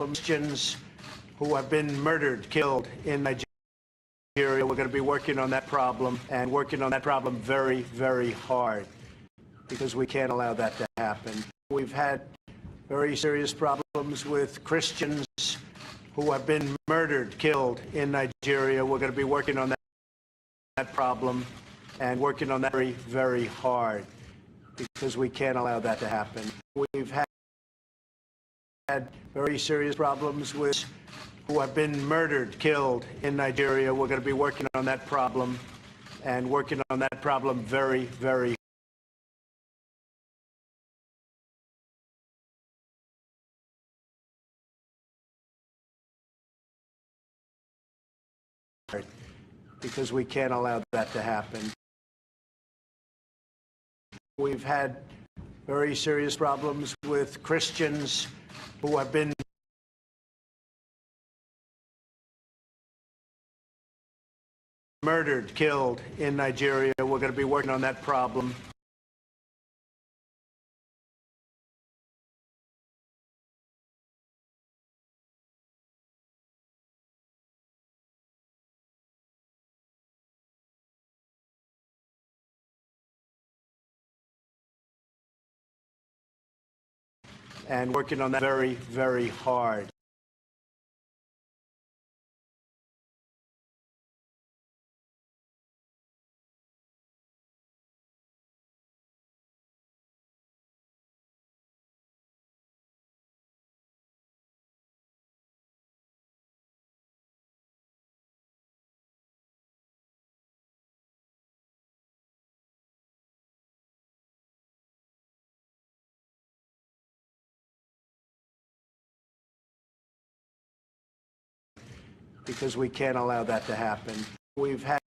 Christians who have been murdered, killed in Nigeria. We're going to be working on that problem and working on that problem very, very hard because we can't allow that to happen. We've had very serious problems with Christians who have been murdered, killed in Nigeria. We're going to be working on that problem and working on that very, very hard because we can't allow that to happen. We've had very serious problems with who have been murdered, killed in Nigeria. We're going to be working on that problem and working on that problem very, very hard because we can't allow that to happen. We've had very serious problems with Christians who have been murdered, killed in Nigeria. We're going to be working on that problem. And working on that very, very hard. Because we can't allow that to happen. We've had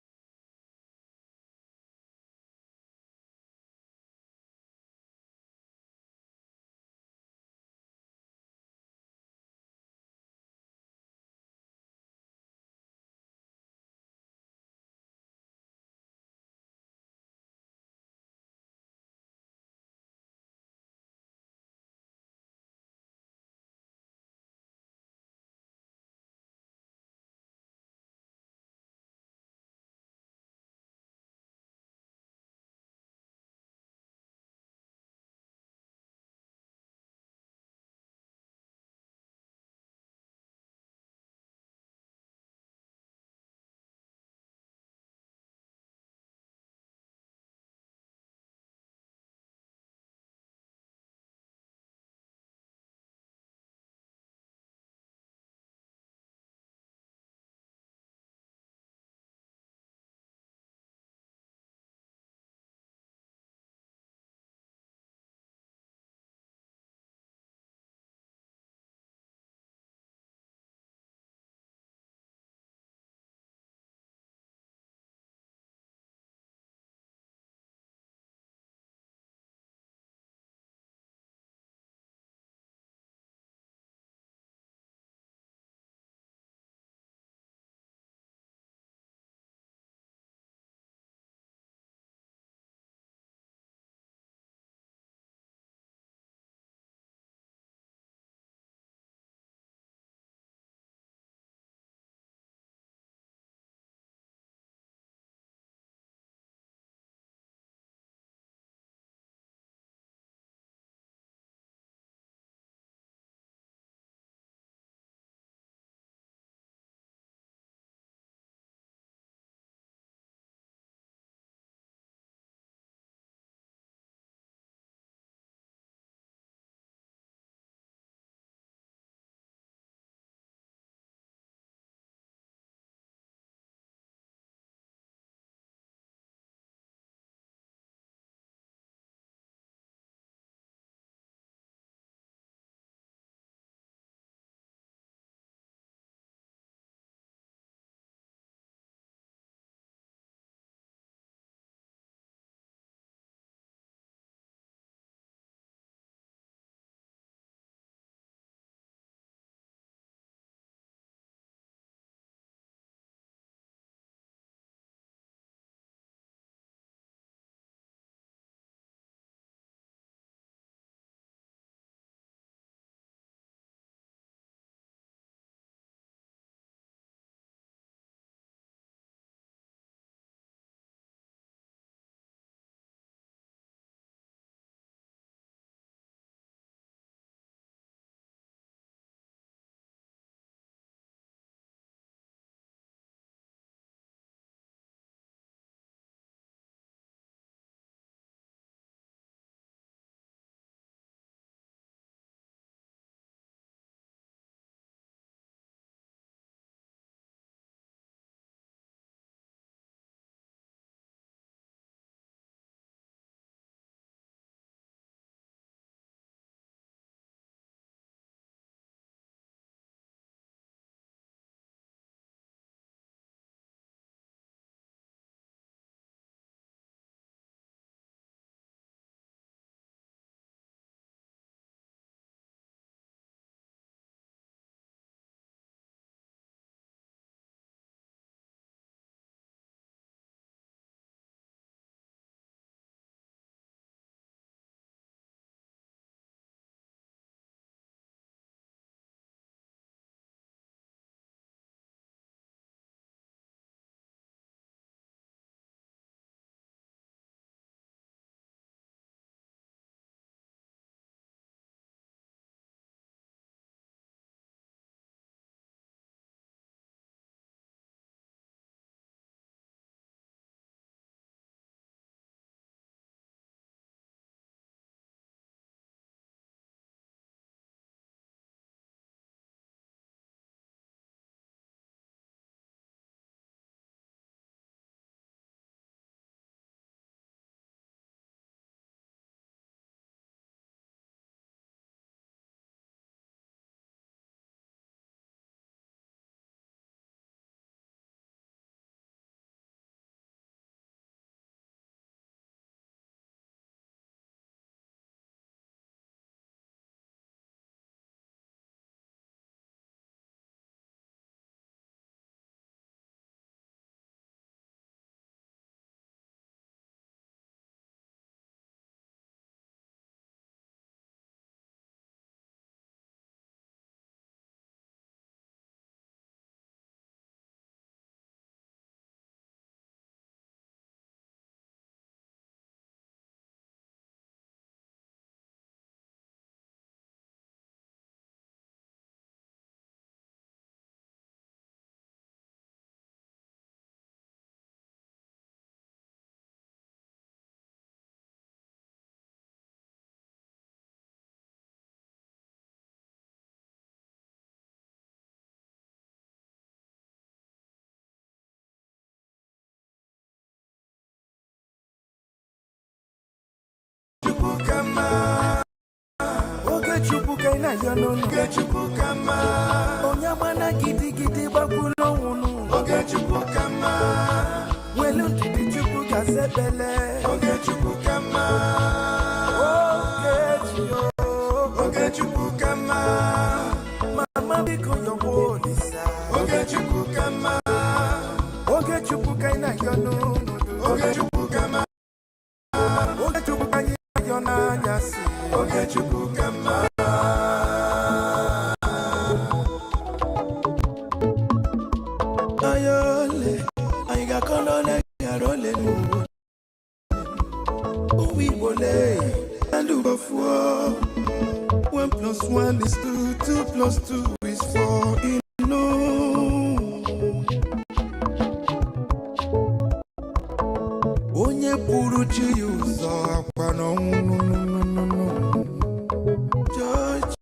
Ogechukukama Onyamana gidi gidi bakulo wunu Ogechukukama Welu titi chuku kasebele Ogechukukama Ogechukukama Mama biko yobonisa Ogechukukama Ogechukukaina yono Ogechukukama Ogechukukanya yona nyasi Ogechukukama Ayole Aiga kolole yarole mu Uwi bole Andu bafua 1 + 1 is 2 2 + 2 is 4 Onye puru chi uzo akwa no George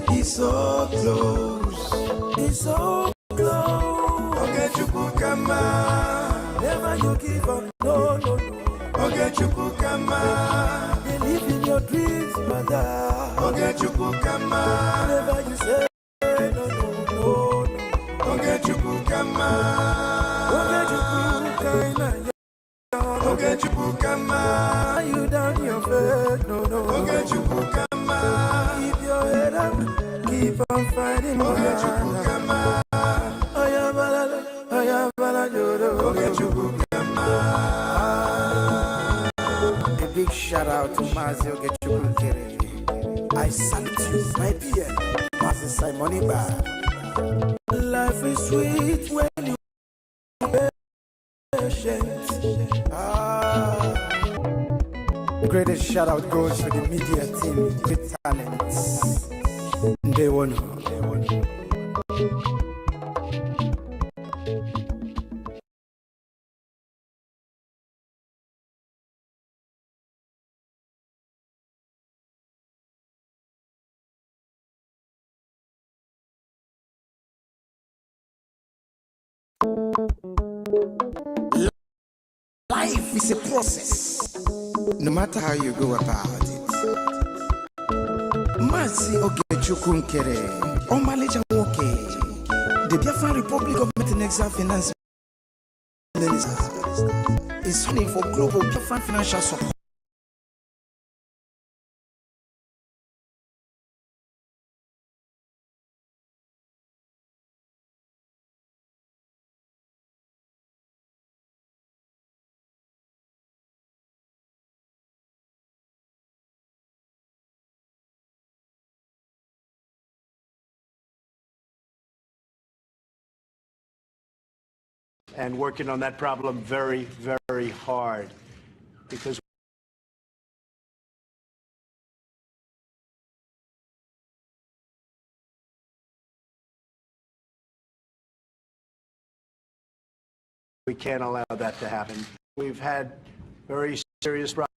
He's so close. He's so close. Ogechukukama. Never you give up. No, no, no. Ogechukukama. Believe in your dreams, mother. Ogechukukama. Never you say no, no, no, no. Ogechukukama. Ogechukukama. Ogechukukama. You down your bed, no, no. Ogechukukama. Keep your head up, keep on fighting. Ogechukukama. Oyabala, Yodo. Ogechukukama. A big shout out to Mazi Ogechukukere. I salute you, my dear Mazi Simoniba. Life is sweet when you patient. Greatest shout out goes to the media team with talents. They won. Life is a process, no matter how you go about it. Mazi Ogechukukere, Omaleja Woke, the Biafran Republic of Methanexal Finance is funding for global Biafran financial support. And working on that problem very, very hard, because we can't allow that to happen. We've had very serious problems.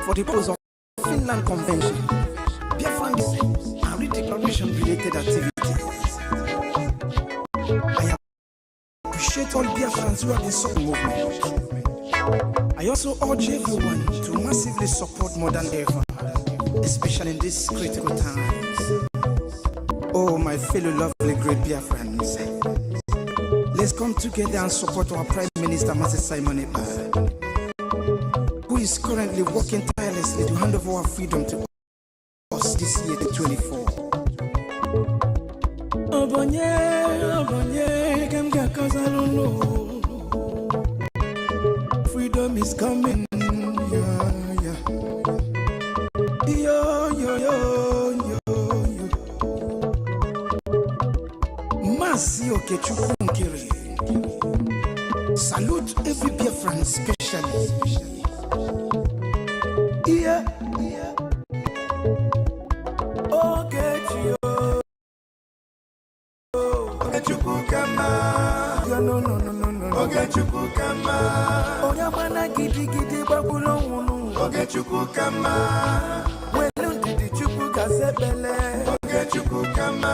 For the purpose of Finland Convention, Biafran and re-declaration-related activities. I appreciate all Biafrans who have been supporting movement. I also urge everyone to massively support modern EFA, especially in these critical times. Oh, my fellow lovely great Biafrans, let's come together and support our Prime Minister, Mazi Simoniba, who is currently working tirelessly to hand over our freedom to us this year, the 24. Freedom is coming. Mazi Ogechukukere. Salute every Biafran, especially. Ogechukwu kama. Onyamana gidi gidi bagulo wunu. Ogechukwu kama. Welu ndidi chukwu gazebele. Ogechukwu kama.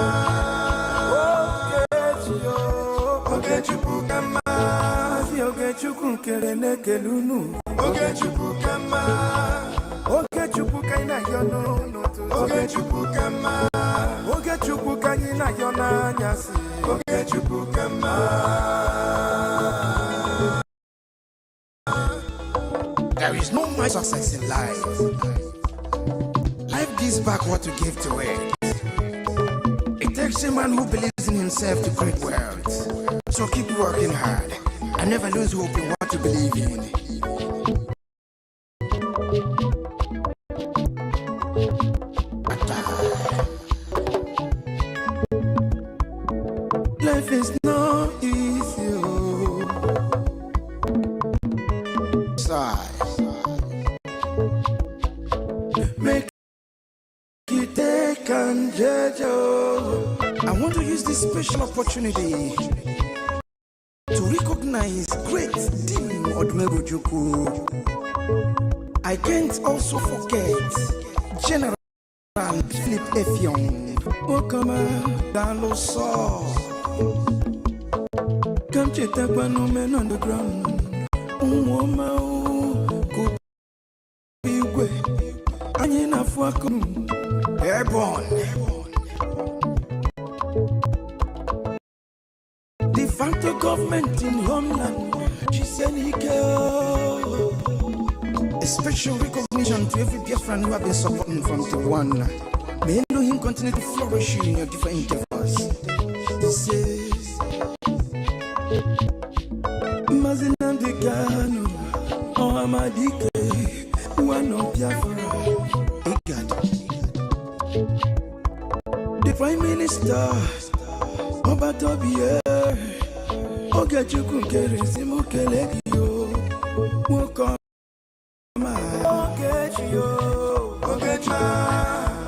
Ogechukwu kama. Asi Ogechukwu kere nekelunu. Ogechukwu kama. Ogechukwu kaina yono notu. Ogechukwu kama. Ogechukwu kaina yona nyasi. Ogechukwu kama. There is no more success in life. Life gives back what you give to it. It takes a man who believes in himself to create wealth. So keep working hard and never lose hope in what you believe in. Life is not easy. Make it take and judge. I want to use this special opportunity to recognize great team Odumegwu. I can't also forget General Philip Effiong. Okama Daloso. Come check up on no men on the ground. Airborne. The phantom government in homeland. She said he go. A special recognition to every Biafran who have been supporting from the one. May Elohim continue to flourish in your different endeavors. This is Mazinam de Gano. Oh, Amadike. One of Biafra. The Prime Minister, Obatobie, Ogechukwu keresi mukelekio, Wokoma,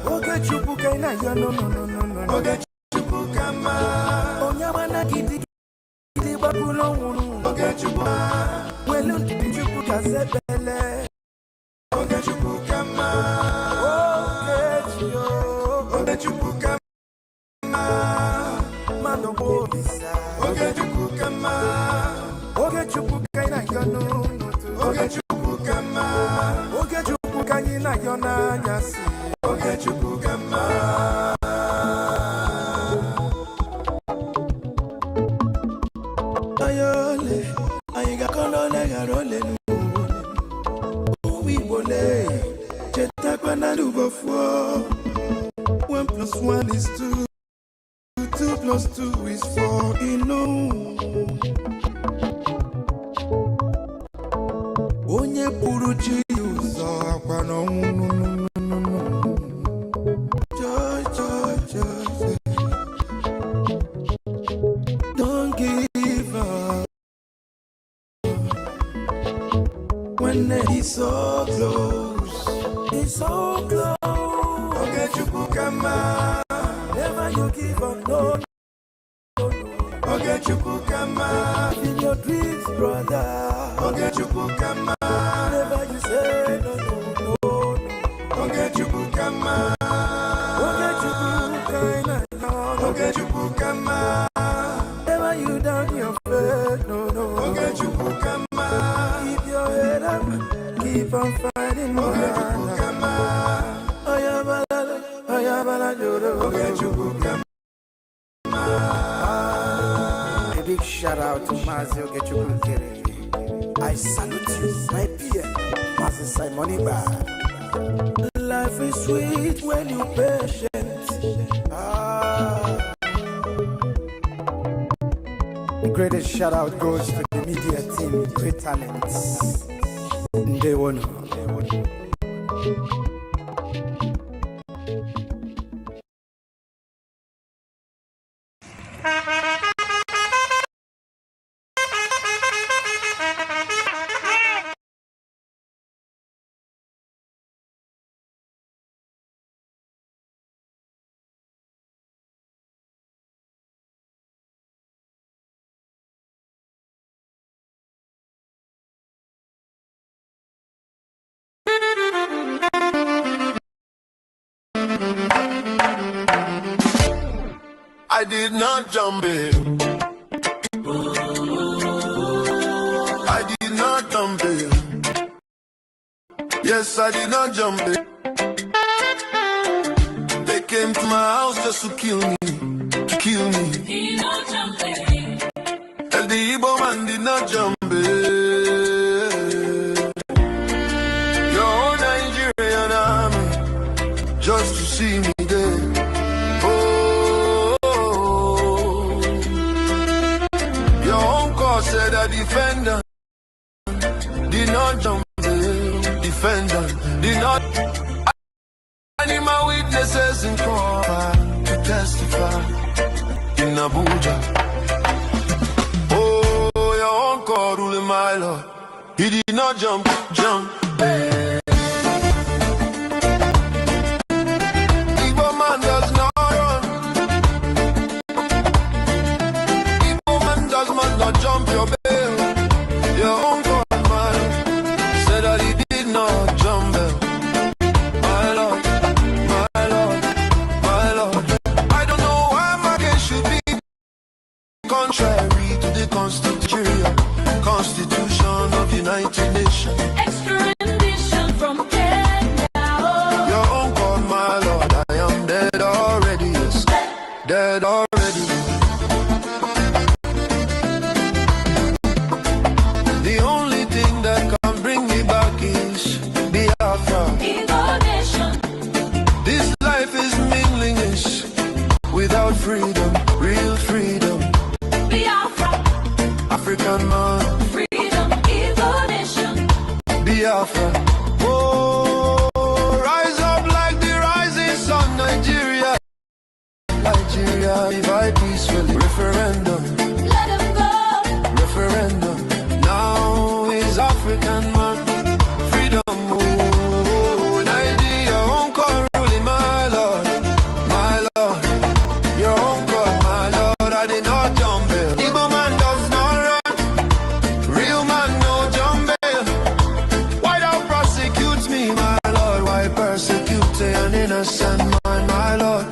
Ogechukwu kaina ya no. Ogechukwu kama, Onyamana gidi gidi bagulo wunu. Ogechukwu, Welu ndidi chukwu gazebele. Ogechukwu kama, Ogechukwu kama. Ogechukwu kama. Ogechukwu kaina yono notu. Ogechukwu kama. Ogechukwu kaina yona nyasi. Ogechukwu kama. Ayole, ayiga kolole garole nu. Owi bole, chetakwa na lubofo. 1 + 1 is 2. 2 + 2 is 4, Onye puru chi uzo akwa no. Joy. Don't give up when it's so close. It's so close. Ogechukwu kama. Never you give up, no. Ogechukwu kama. In your dreams, brother. Ogechukwu kama. Never you say no. Ogechukwu kama. Ogechukwu kaina no. Ogechukwu kama. Never you down your faith, no. Ogechukwu kama. Keep your head up, keep on fighting, Ogechukwu kama. A big shout out to Mazi Ogechukwu Kere. I salute you, my peer, Mazi Simoniba. Life is sweet when you're patient. The greatest shout out goes to the media team, great talents. They won. I did not jump in. I did not jump in. Yes, I did not jump in. They came to my house just to kill me, to kill me. Did not jump in. And the Igbo man did not jump in. Your own Nigerian army just to see me there. Said a defender did not jump in. Defender did not. I need my witnesses in court to testify in Abuja. Oh, your uncle ruling my lord. He did not jump in. Igbo man does not run. Igbo man does not jump your bail. Your uncle man said that he did not jump bail. My lord, my lord, my lord. I don't know why my case should be contrary to the Constitution of the United Nations. Extradition from Kenya. Your uncle, my lord, I am dead already. Yes, dead already. The only thing that can bring me back is Biafra. This life is meaningless without freedom, real freedom. Biafra. African man. Freedom, Igbo nation. Biafra. Oh, rise up like the rising sun, Nigeria. Nigeria, divide peacefully. Referendum. Let them go. Referendum. Now is African man. Freedom. Oh, Nigeria, uncle ruling my lord. My lord. Your uncle, my lord. I did not jump bail. Igbo man does not run. Real man no jump bail. Why thou prosecute me, my lord? Why persecute an innocent man, my lord?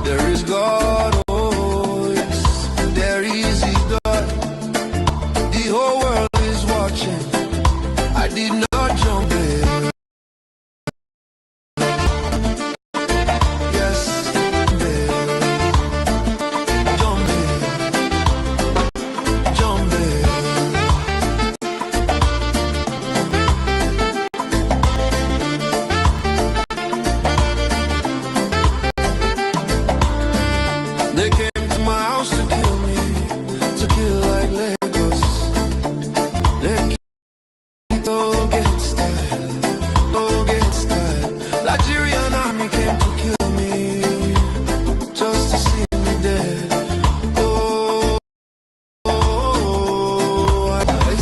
There is God, oh yes, there is God. The whole world is watching. I did not jump in. Yes, jump in. Jump in. They came to my house to kill me, to kill like Lagos. They don't get style, don't get style. Nigerian army came to kill me, just to see me dead. Oh, I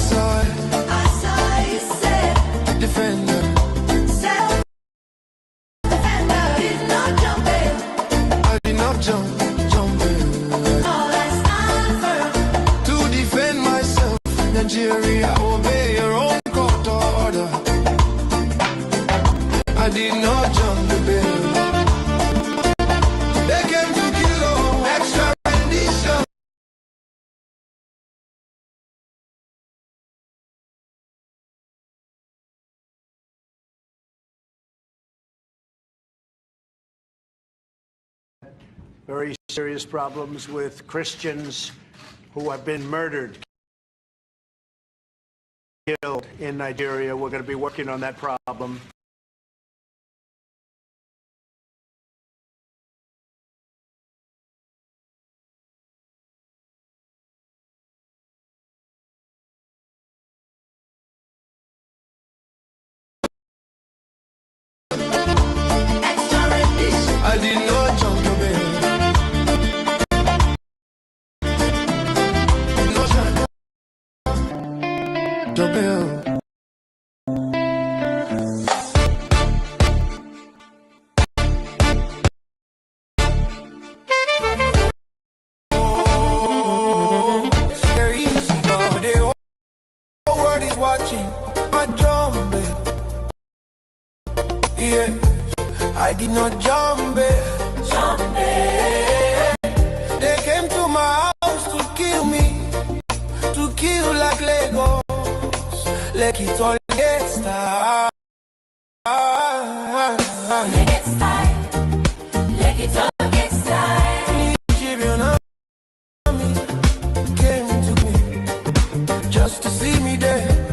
saw it. I saw you said. Defender. Did not jump in. I did not jump in. All I stand firm. To defend myself, Nigeria, obey your own court order. I did not jump the bill. They came to kill extradition. Very serious problems with Christians who have been murdered, killed in Nigeria. We're going to be working on that problem. Extradition. I did not jump the bill. No jump the bill. There is God, the whole world is watching. I jump it. Yeah, I did not jump it. Jump in. They kill like Legos. Like it all gets tired. It's time. Like it's all gets time. Nigerian army came to me just to see me there.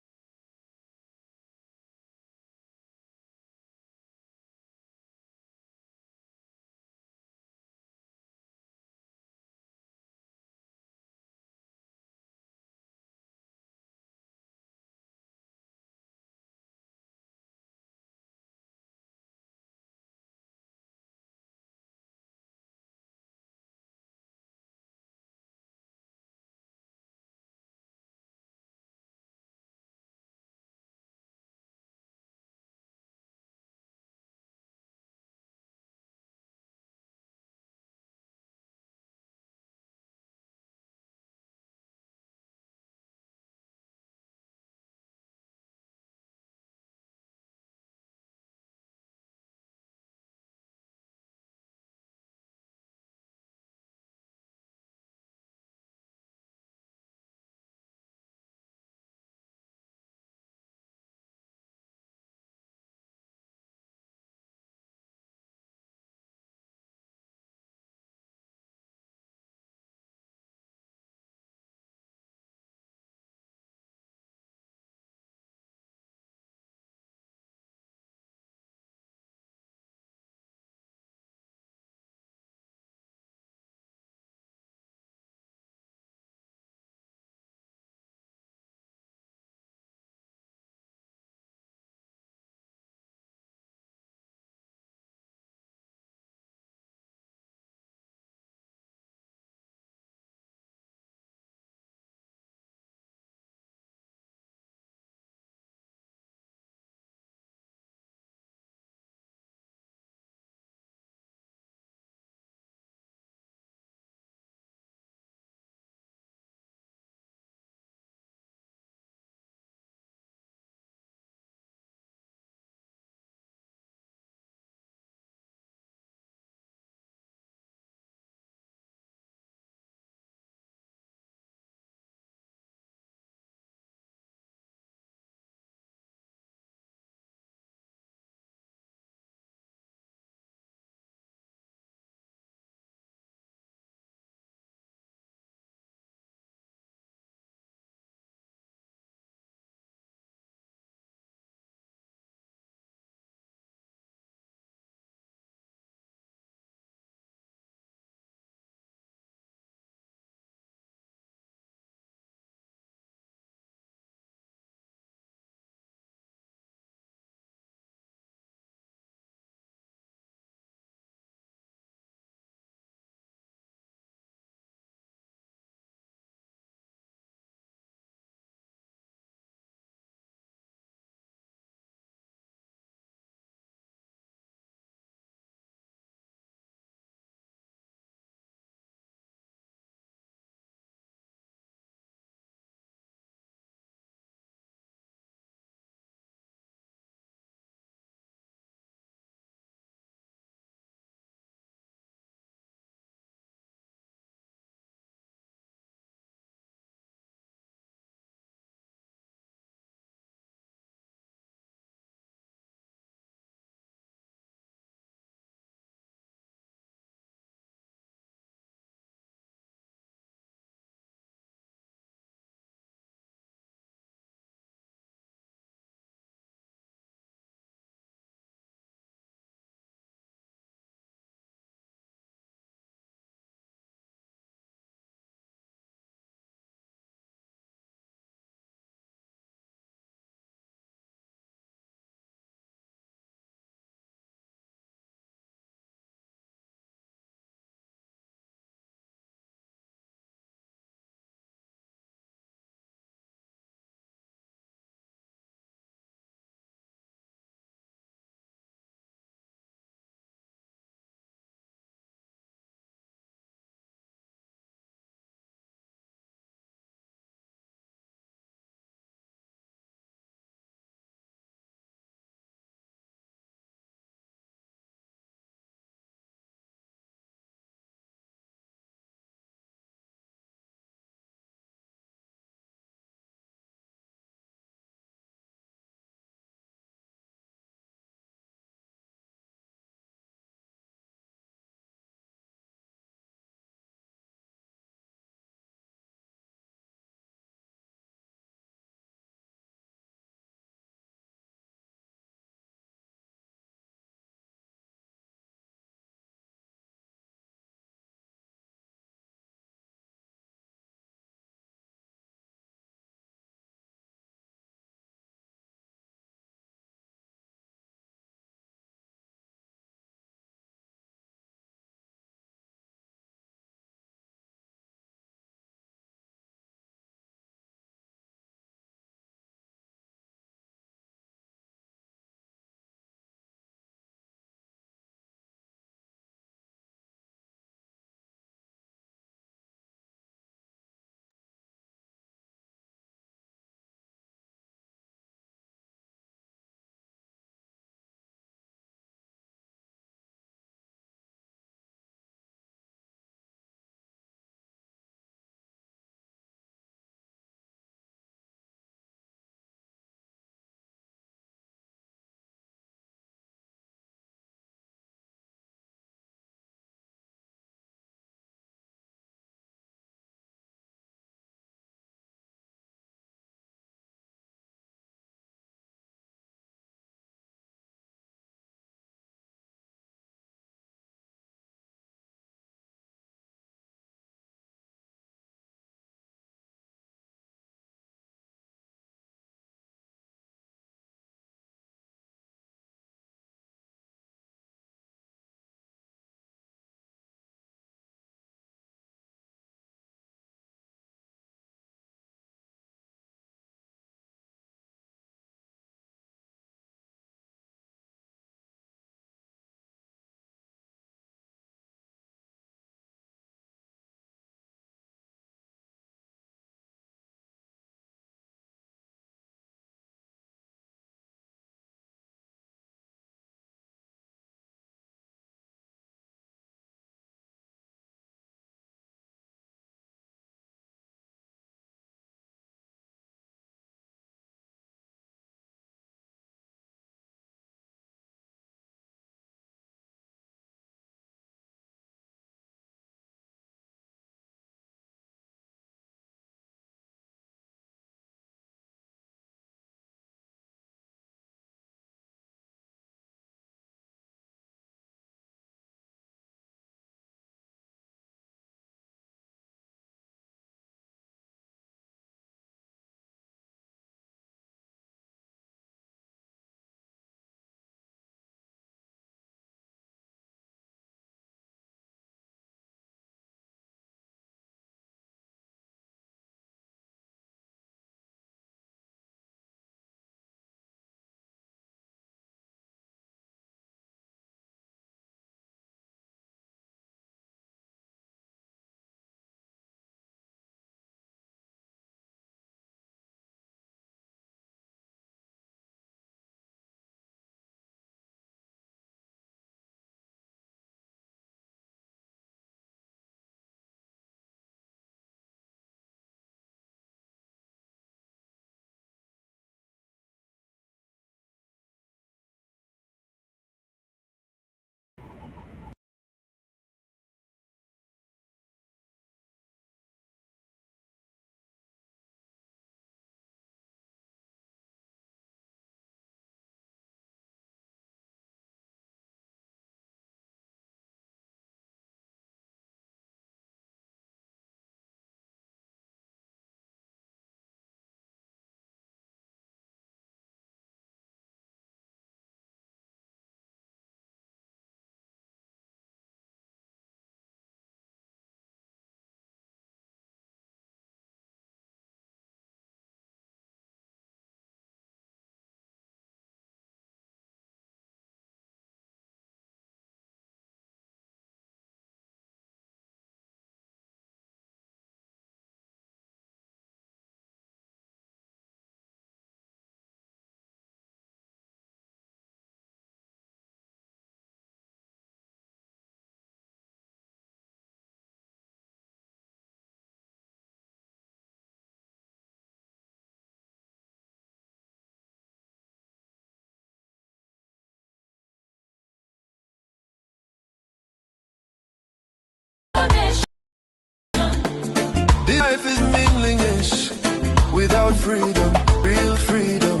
freedom, real freedom.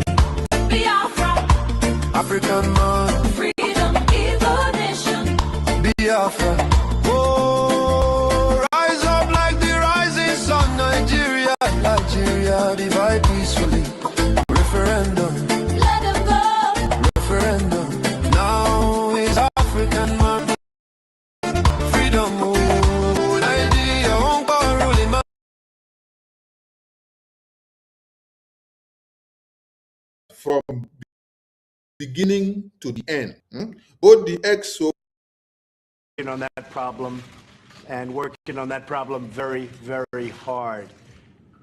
Biafra, African man, freedom, Igbo nation. Biafra. Oh, rise up like the rising sun, Nigeria, Nigeria, divide peacefully. Referendum, Let them go. referendum. Now is African man, freedom. Oh, Nigeria, won't go ruling man. From beginning to the end. Both the EXO Working on that problem and working on that problem very, very hard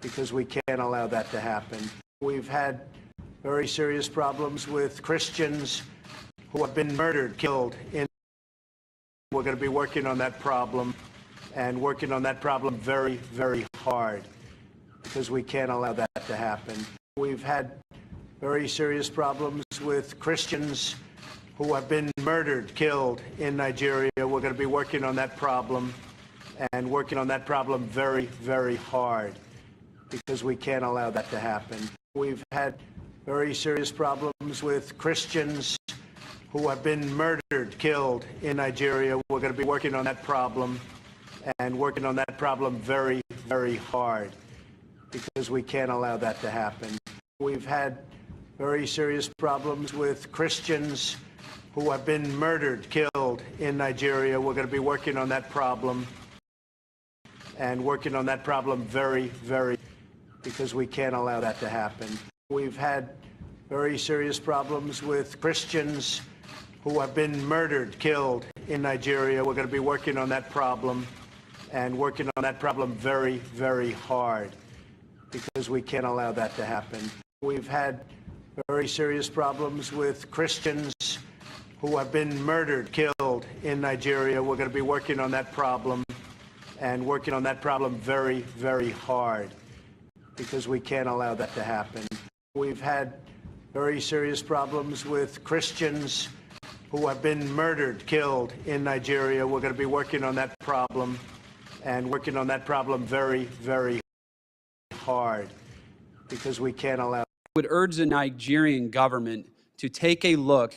because we can't allow that to happen. We've had very serious problems with Christians who have been murdered, killed. We're going to be working on that problem and working on that problem very, very hard because we can't allow that to happen. We've had very serious problems with Christians who have been murdered, killed in Nigeria. We're going to be working on that problem and working on that problem very, very hard because we can't allow that to happen. We've had very serious problems with Christians who have been murdered, killed in Nigeria. We're going to be working on that problem and working on that problem very, very hard because we can't allow that to happen. We've had very serious problems with Christians who have been murdered, killed in Nigeria. We're going to be working on that problem and working on that problem very, very because we can't allow that to happen. We've had very serious problems with Christians who have been murdered, killed in Nigeria. We're going to be working on that problem and working on that problem very, very hard because we can't allow that to happen. We've had very serious problems with Christians who have been murdered, killed in Nigeria. We're going to be working on that problem and working on that problem very, very hard because we can't allow that to happen. We've had very serious problems with Christians who have been murdered, killed in Nigeria. We're going to be working on that problem and working on that problem very, very hard because we can't allow. Would urge the Nigerian government to take a look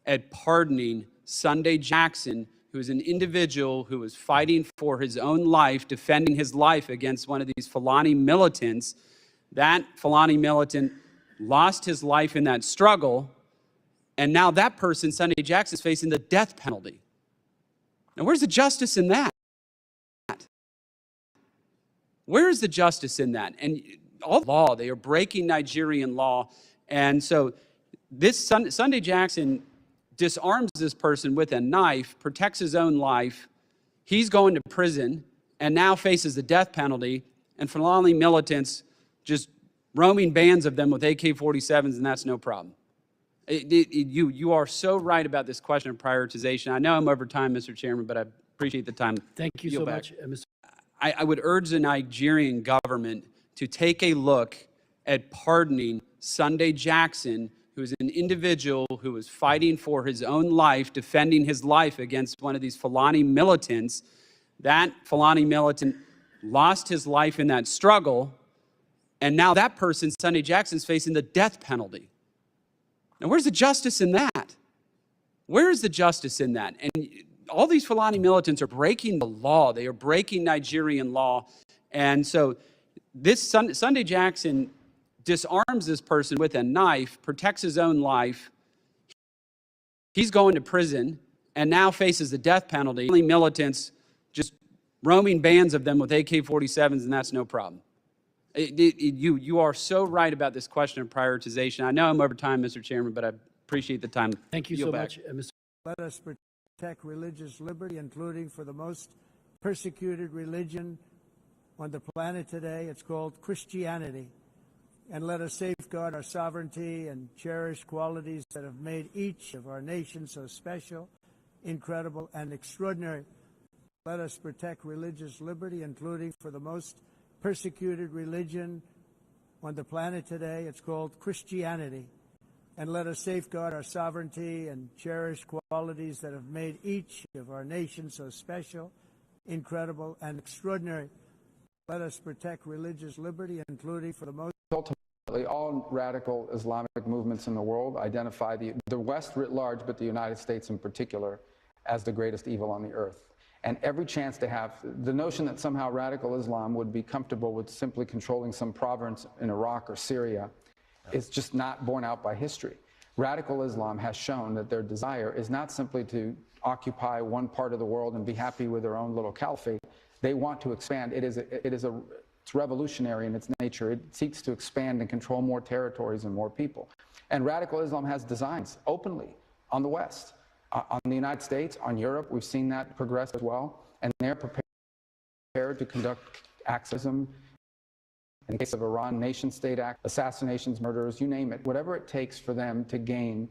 at pardoning Sunday Jackson, who is an individual who was fighting for his own life, defending his life against one of these Fulani militants. That Fulani militant lost his life in that struggle, and now that person, Sunday Jackson, is facing the death penalty. Now, where's the justice in that? Where is the justice in that? And all law, they are breaking Nigerian law. And so this Sunday Jackson disarms this person with a knife, protects his own life. He's going to prison and now faces the death penalty. And Fulani militants just roaming bands of them with AK-47s, and that's no problem. You are so right about this question of prioritization. I know I'm over time, Mr. Chairman, but I appreciate the time. Thank you so much, Mr. I would urge the Nigerian government to take a look at pardoning Sunday Jackson, who is an individual who was fighting for his own life, defending his life against one of these Fulani militants. That Fulani militant lost his life in that struggle, and now that person, Sunday Jackson, is facing the death penalty. Now, where's the justice in that? Where is the justice in that? And all these Fulani militants are breaking the law. They are breaking Nigerian law. And so this Sunday Jackson disarms this person with a knife, protects his own life. He's going to prison and now faces the death penalty. Militants just roaming bands of them with AK-47s, and that's no problem. You are so right about this question of prioritization. I know I'm over time, Mr. Chairman, but I appreciate the time. Thank you so much, Mr. Let us protect religious liberty, including for the most persecuted religion on the planet today. It's called Christianity. And let us safeguard our sovereignty and cherish qualities that have made each of our nations so special, incredible, and extraordinary. Let us protect religious liberty, including for the most persecuted religion on the planet today. It's called Christianity. And let us safeguard our sovereignty and cherish qualities that have made each of our nations so special, incredible, and extraordinary. Let us protect religious liberty, including for the most... Ultimately, ultimately, all radical Islamic movements in the world identify the West writ large, but the United States in particular, as the greatest evil on the earth. And every chance to have the notion that somehow radical Islam would be comfortable with simply controlling some province in Iraq or Syria is just not borne out by history. Radical Islam has shown that their desire is not simply to occupy one part of the world and be happy with their own little caliphate. They want to expand. It's revolutionary in its nature. It seeks to expand and control more territories and more people. And radical Islam has designs openly on the West, on the United States, on Europe. We've seen that progress as well. And they're prepared to conduct activism. In the case of Iran, nation-state act, assassinations, murders, you name it, whatever it takes for them to gain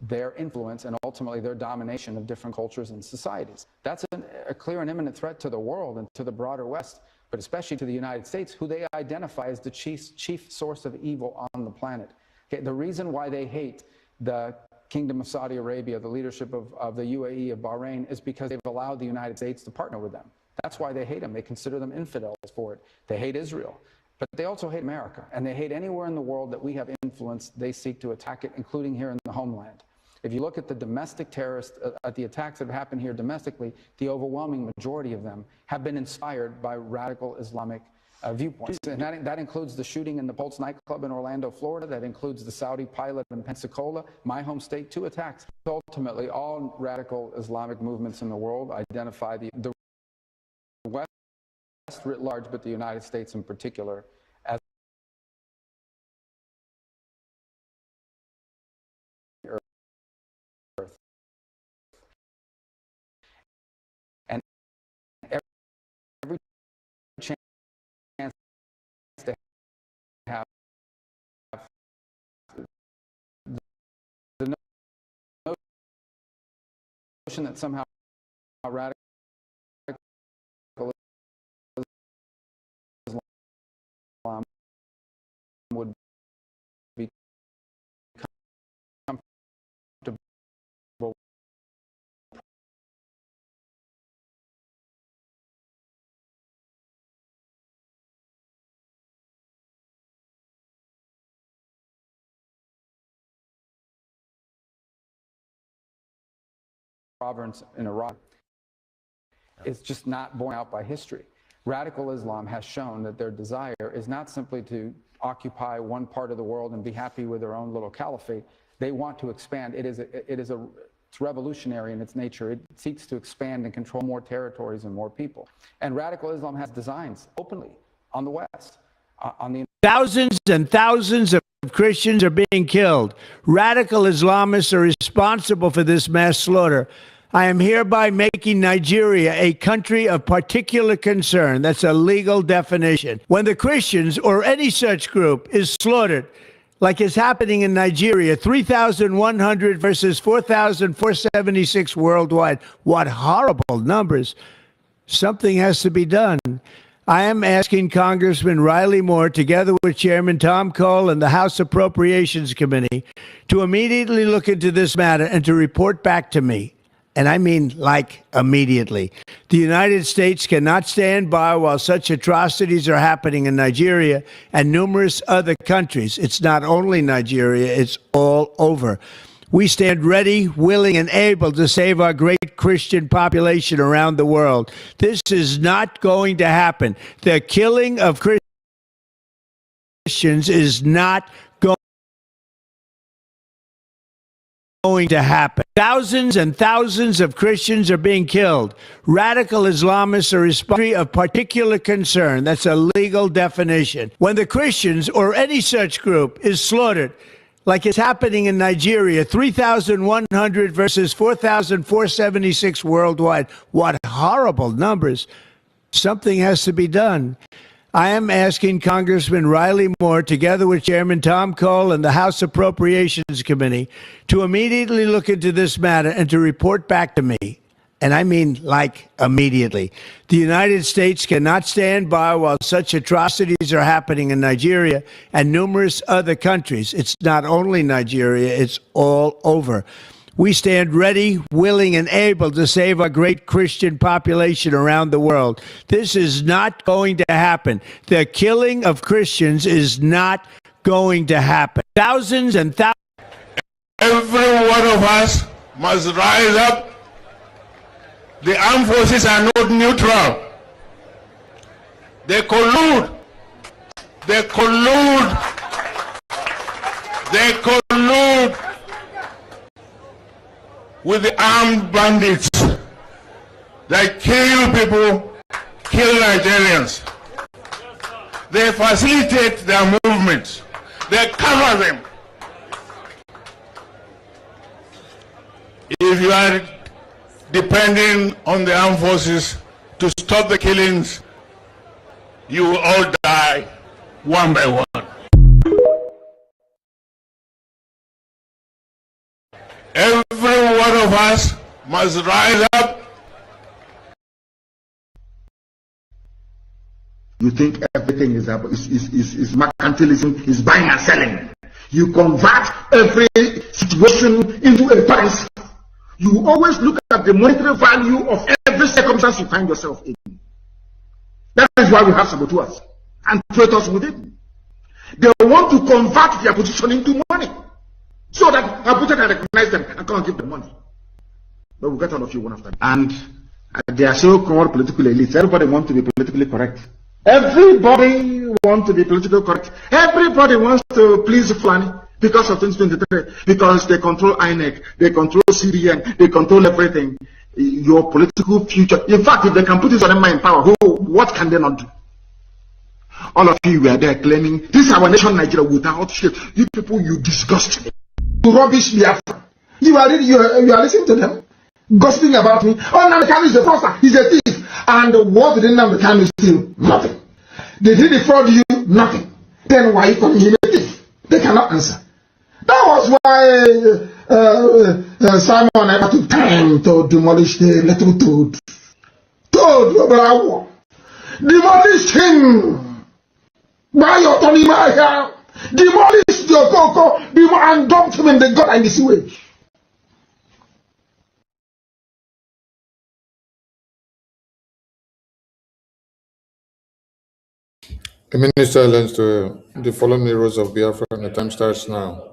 their influence and ultimately their domination of different cultures and societies. That's a clear and imminent threat to the world and to the broader West, but especially to the United States, who they identify as the chief source of evil on the planet. Okay, the reason why they hate the Kingdom of Saudi Arabia, the leadership of the UAE, of Bahrain, is because they've allowed the United States to partner with them. That's why they hate them. They consider them infidels for it. They hate Israel. But they also hate America, and they hate anywhere in the world that we have influence. They seek to attack it, including here in the homeland. If you look at the domestic terrorists, at the attacks that have happened here domestically, the overwhelming majority of them have been inspired by radical Islamic viewpoints. And that includes the shooting in the Pulse nightclub in Orlando, Florida. That includes the Saudi pilot in Pensacola, my home state, 2 attacks. Ultimately, all radical Islamic movements in the world identify the West writ large, but the United States in particular, as the earth. And every chance to have the notion that somehow radical Islam would be comfortable province in Iraq is just not borne out by history. Radical Islam has shown that their desire is not simply to occupy one part of the world and be happy with their own little caliphate. They want to expand. It's revolutionary in its nature. It seeks to expand and control more territories and more people. And radical Islam has designs openly on the West, on the Thousands and thousands of Christians are being killed. Radical Islamists are responsible for this mass slaughter. I am hereby making Nigeria a country of particular concern. That's a legal definition. When the Christians or any such group is slaughtered, like is happening in Nigeria, 3,100 versus 4,476 worldwide. What horrible numbers. Something has to be done. I am asking Congressman Riley Moore, together with Chairman Tom Cole and the House Appropriations Committee, to immediately look into this matter and to report back to me. And I mean, like, immediately. The United States cannot stand by while such atrocities are happening in Nigeria and numerous other countries. It's not only Nigeria, it's all over. We stand ready, willing, and able to save our great Christian population around the world. This is not going to happen. The killing of Christians is not going to happen. Thousands and thousands of Christians are being killed. Radical Islamists are responsible of particular concern. That's a legal definition. When the Christians or any such group is slaughtered, like it's happening in Nigeria, 3,100 versus 4,476 worldwide. What horrible numbers. Something has to be done. I am asking Congressman Riley Moore, together with Chairman Tom Cole and the House Appropriations Committee, to immediately look into this matter and to report back to me. And I mean, like, immediately. The United States cannot stand by while such atrocities are happening in Nigeria and numerous other countries. It's not only Nigeria, it's all over. We stand ready, willing, and able to save our great Christian population around the world. This is not going to happen. The killing of Christians is not going to happen. Thousands and thousands. Every one of us must rise up. The armed forces are not neutral. They collude. They collude. They collude with the armed bandits that kill people, kill Nigerians. They facilitate their movements. They cover them. If you are depending on the armed forces to stop the killings, you will all die one by one. Every one of us must rise up. You think everything is mercantilism, is buying and selling. You convert every situation into a currency. You always look at the monetary value of every circumstance you find yourself in. That is why we have saboteurs and traitors within. They want to convert their position into money so that Abuja can recognize them and come and give them money. But we'll get all of you one after that. And they are so-called political elites. Everybody wants to be politically correct. Everybody wants to be politically correct. Everybody wants to please Fulani because of 2023. Because they control INEC, they control CDN, they control everything. Your political future. In fact, if they can put this on in power, what can they not do? All of you were there claiming, this is our nation, Nigeria, without shit. You people, you disgust me. You rubbish Biafra. You are listening to them, gossiping about me. Oh, Nnamdi is the fraudster, he's a thief. And what did Nnamdi steal? Nothing. Did he defraud you? Nothing. Then why are you calling him a thief? They cannot answer. That was why Simon never took time to demolish the little toad. Toad, demolish him. By your Tony Maya, demolish your Coco, and dump him in the gut and the sewage. The minister learns to the following heroes of Biafra, and the time starts now.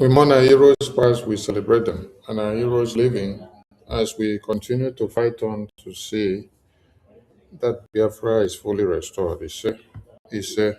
We mourn our heroes past, we celebrate them, and our heroes living as we continue to fight on to see that Biafra is fully restored. He said,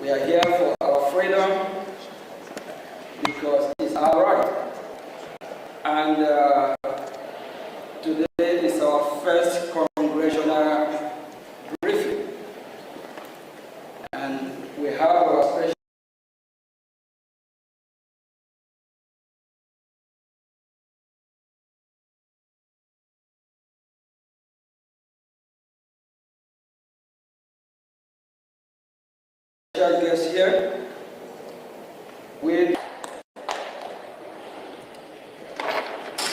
We are here for our freedom because it's our right. And today is our first congressional briefing. And we have our special special guest here.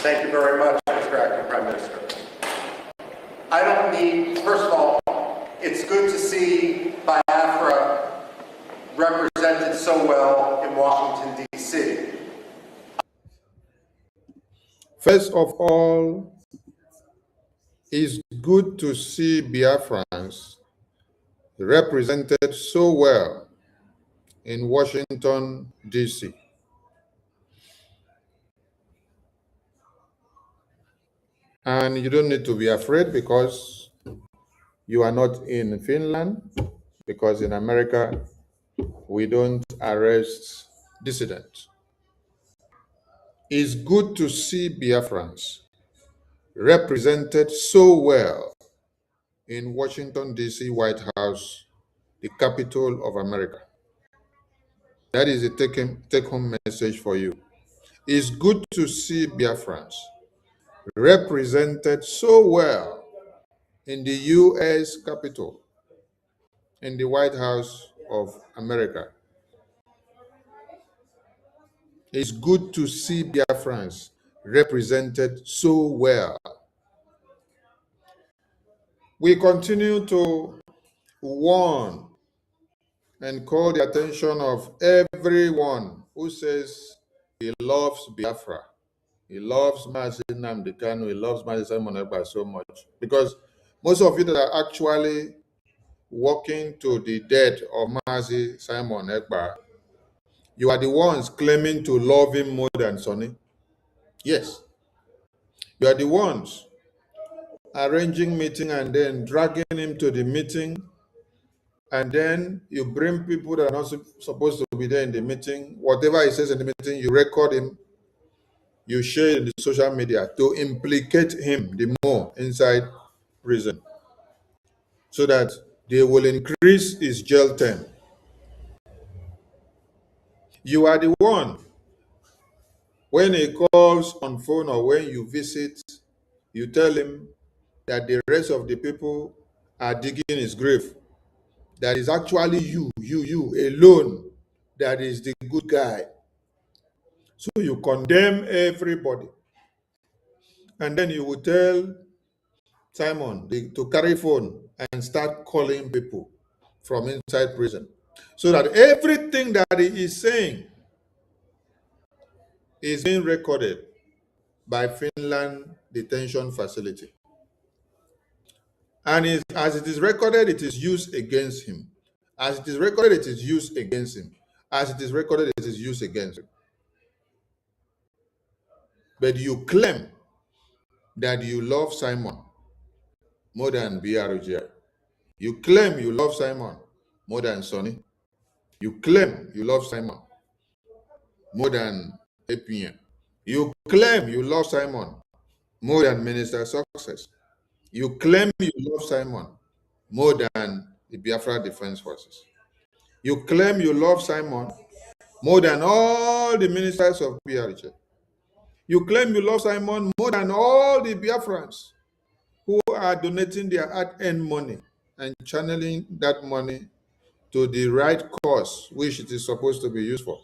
Thank you very much, Mr. Acting Prime Minister. I don't need, first of all, it's good to see Biafra represented so well in Washington, D.C. First of all, it's good to see Biafrans represented so well in Washington, D.C. And you don't need to be afraid because you are not in Finland, because in America, we don't arrest dissidents. It's good to see Biafrans represented so well in Washington, D.C. White House, the capital of America. That is a take-home message for you. It's good to see Biafrans represented so well in the U.S. Capitol, in the White House of America. It's good to see Biafrans represented so well. We continue to warn and call the attention of everyone who says he loves Biafra. He loves Mazi Nnamdi Kanu, he loves Mazi Simon Ekpa so much. Because most of you that are actually walking to the death of Mazi Simon Ekpa, you are the ones claiming to love him more than Sonny. Yes. You are the ones arranging meeting and then dragging him to the meeting, and then you bring people that are not supposed to be there in the meeting. Whatever he says in the meeting, you record him, you share it in the social media to implicate him the more inside prison so that they will increase his jail term. You are the one, when he calls on phone or when you visit, you tell him that the rest of the people are digging his grave. That is actually you alone that is the good guy. So you condemn everybody. And then you will tell Simon to carry phone and start calling people from inside prison. So that everything that he is saying is being recorded by Finland detention facility. And as it is recorded, it is used against him. As it is recorded, it is used against him. As it is recorded, it is used against him. But you claim that you love Simon more than BRJ. You claim you love Simon more than Sonny. You claim you love Simon more than APM. You claim you love Simon more than Minister Success. You claim you love Simon more than the Biafra Defense Forces. You claim you love Simon more than all the ministers of BRJ. You claim you love Simon more than all the Biafrans who are donating their hard-earned money and channeling that money to the right cause which it is supposed to be used for.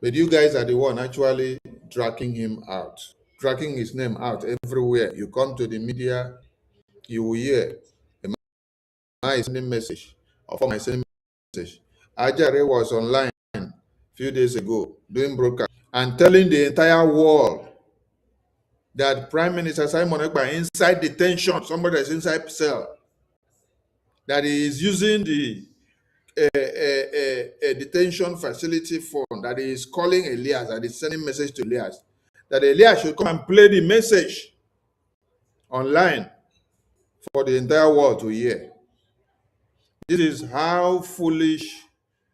But you guys are the one actually dragging him out, dragging his name out everywhere. You come to the media, you will hear a man is sending message, or for my sending message. Ajare was online a few days ago doing broadcast and telling the entire world that Prime Minister Simon Ekpa inside detention, somebody that's inside cell, that he is using the detention facility fund, that he is calling Elias, that is sending message to Elias, that Elias should come and play the message online for the entire world to hear. This is how foolish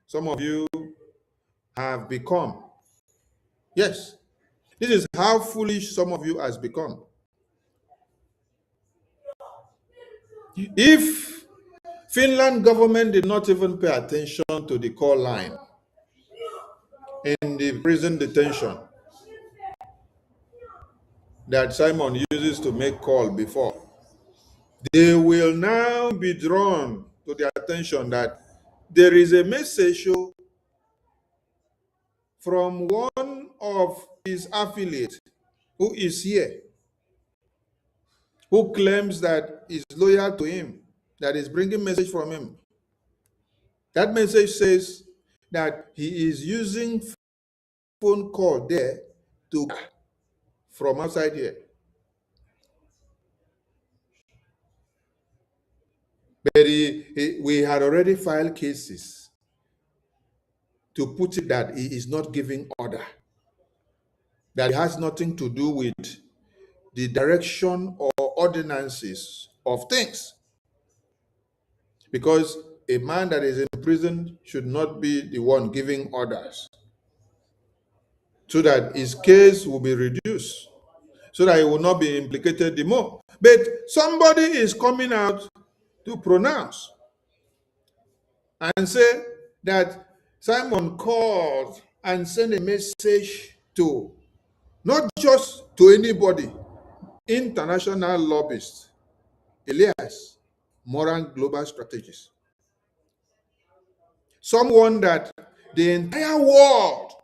some of you have become. Yes, this is how foolish some of you has become. If Finland government did not even pay attention to the call line in the prison detention that Simon uses to make call before, they will now be drawn to their attention that there is a message from one of his affiliates who is here, who claims that is loyal to him, that is bringing message from him. That message says that he is using phone call there to from outside here. But we had already filed cases to put it that he is not giving order, that it has nothing to do with the direction or ordinances of things. Because a man that is in prison should not be the one giving orders, so that his case will be reduced, so that he will not be implicated the more. But somebody is coming out to pronounce and say that Simon called and sent a message to, not just to anybody, international lobbyists, Elias, Moran Global Strategies, someone that the entire world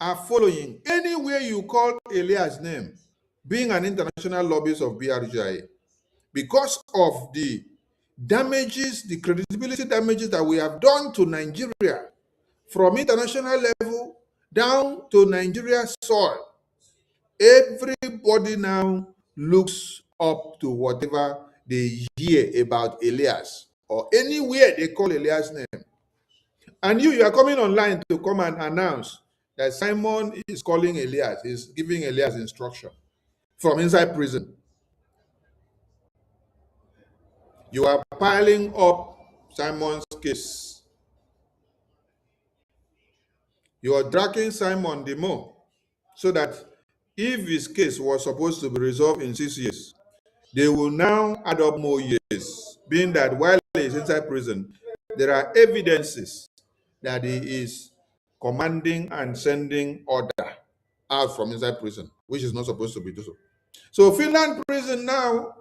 are following. Anywhere you call Elias' name, being an international lobbyist of BRGIA, because of the damages, the credibility damages that we have done to Nigeria from international level down to Nigeria's soil, everybody now looks up to whatever they hear about Elias, or anywhere they call Elias' name. And you are coming online to come and announce that Simon is calling Elias, is giving Elias instruction from inside prison. You are piling up Simon's case. You are dragging Simon the more, so that if his case was supposed to be resolved in 6 years, they will now add up more years, being that while he is inside prison, there are evidences that he is commanding and sending order out from inside prison, which is not supposed to be so. So Finland prison now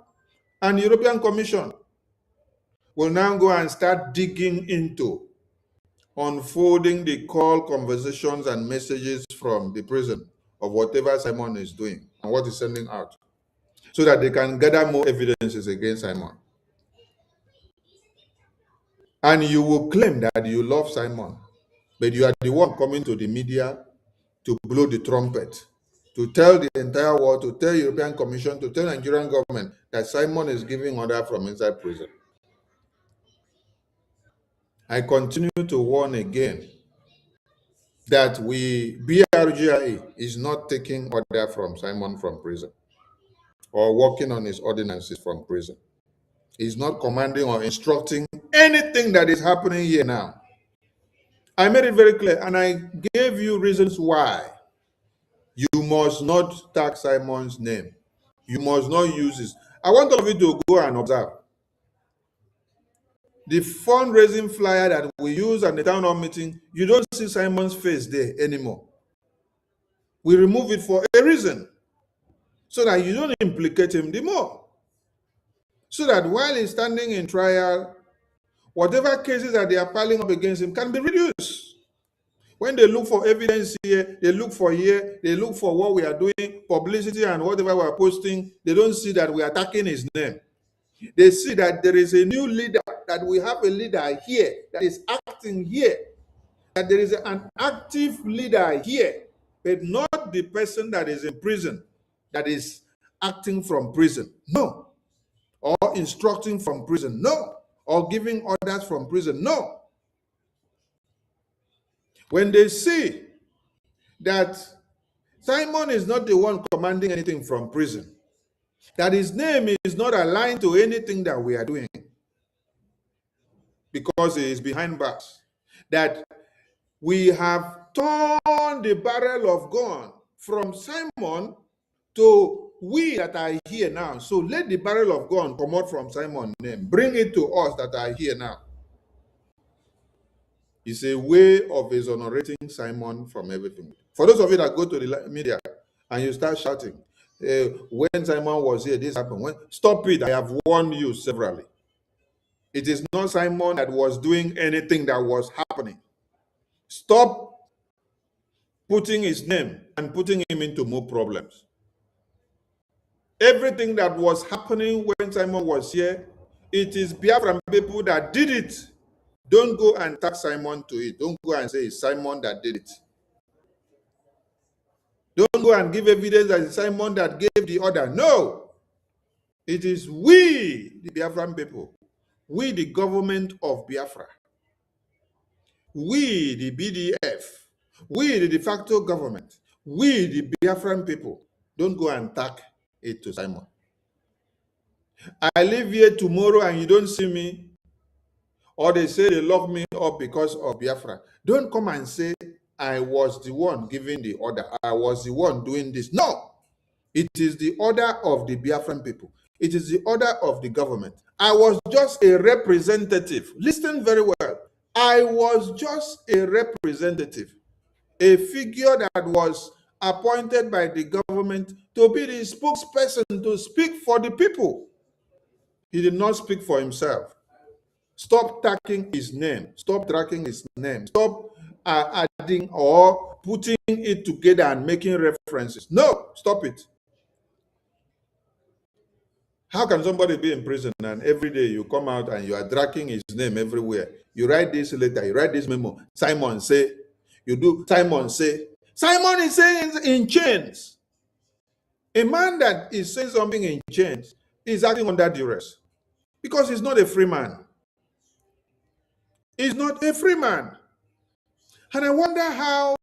and European Commission will now go and start digging into unfolding the call, conversations, and messages from the prison of whatever Simon is doing and what he's sending out, so that they can gather more evidences against Simon. And you will claim that you love Simon, but you are the one coming to the media to blow the trumpet, to tell the entire world, to tell European Commission, to tell Nigerian government that Simon is giving order from inside prison. I continue to warn again that BRGIA is not taking order from Simon from prison or working on his ordinances from prison. He's not commanding or instructing anything that is happening here now. I made it very clear, and I gave you reasons why. You must not tag Simon's name. You must not use this. I want all of you to go and observe. The fundraising flyer that we use at the town hall meeting, you don't see Simon's face there anymore. We remove it for a reason, so that you don't implicate him the more. So that while he's standing in trial, whatever cases that they are piling up against him can be reduced. When they look for evidence here, they look for what we are doing, publicity and whatever we are posting, they don't see that we are attacking his name. They see that there is a new leader, that we have a leader here that is acting here, that there is an active leader here, but not the person that is in prison, that is acting from prison. No. Or instructing from prison. No. Or giving orders from prison. No. When they see that Simon is not the one commanding anything from prison, that his name is not aligned to anything that we are doing, because he is behind bars, that we have turned the barrel of gun from Simon to we that are here now. So let the barrel of gun come out from Simon's name. Bring it to us that are here now. It's a way of exonerating Simon from everything. For those of you that go to the media and you start shouting, when Simon was here, this happened. Stop it. I have warned you severally. It is not Simon that was doing anything that was happening. Stop putting his name and putting him into more problems. Everything that was happening when Simon was here, it is Biafran people that did it. Don't go and tag Simon to it. Don't go and say it's Simon that did it. Don't go and give evidence that it's Simon that gave the order. No. It is we, the Biafran people, we, the government of Biafra, we, the BDF, we, the de facto government, we, the Biafran people, don't go and tag it to Simon. I live here tomorrow and you don't see me, or they say they lock me up because of Biafra. Don't come and say I was the one giving the order. I was the one doing this. No, it is the order of the Biafran people. It is the order of the government. I was just a representative. Listen very well. I was just a representative, a figure that was appointed by the government to be the spokesperson to speak for the people. He did not speak for himself. Stop tagging his name. Stop tracking his name. Stop adding or putting it together and making references. No, stop it. How can somebody be in prison and every day you come out and you are dragging his name everywhere? You write this letter, you write this memo. Simon say, you do, Simon say. Simon is saying in chains. A man that is saying something in chains is acting under duress because he's not a free man. He's not a free man. And I wonder how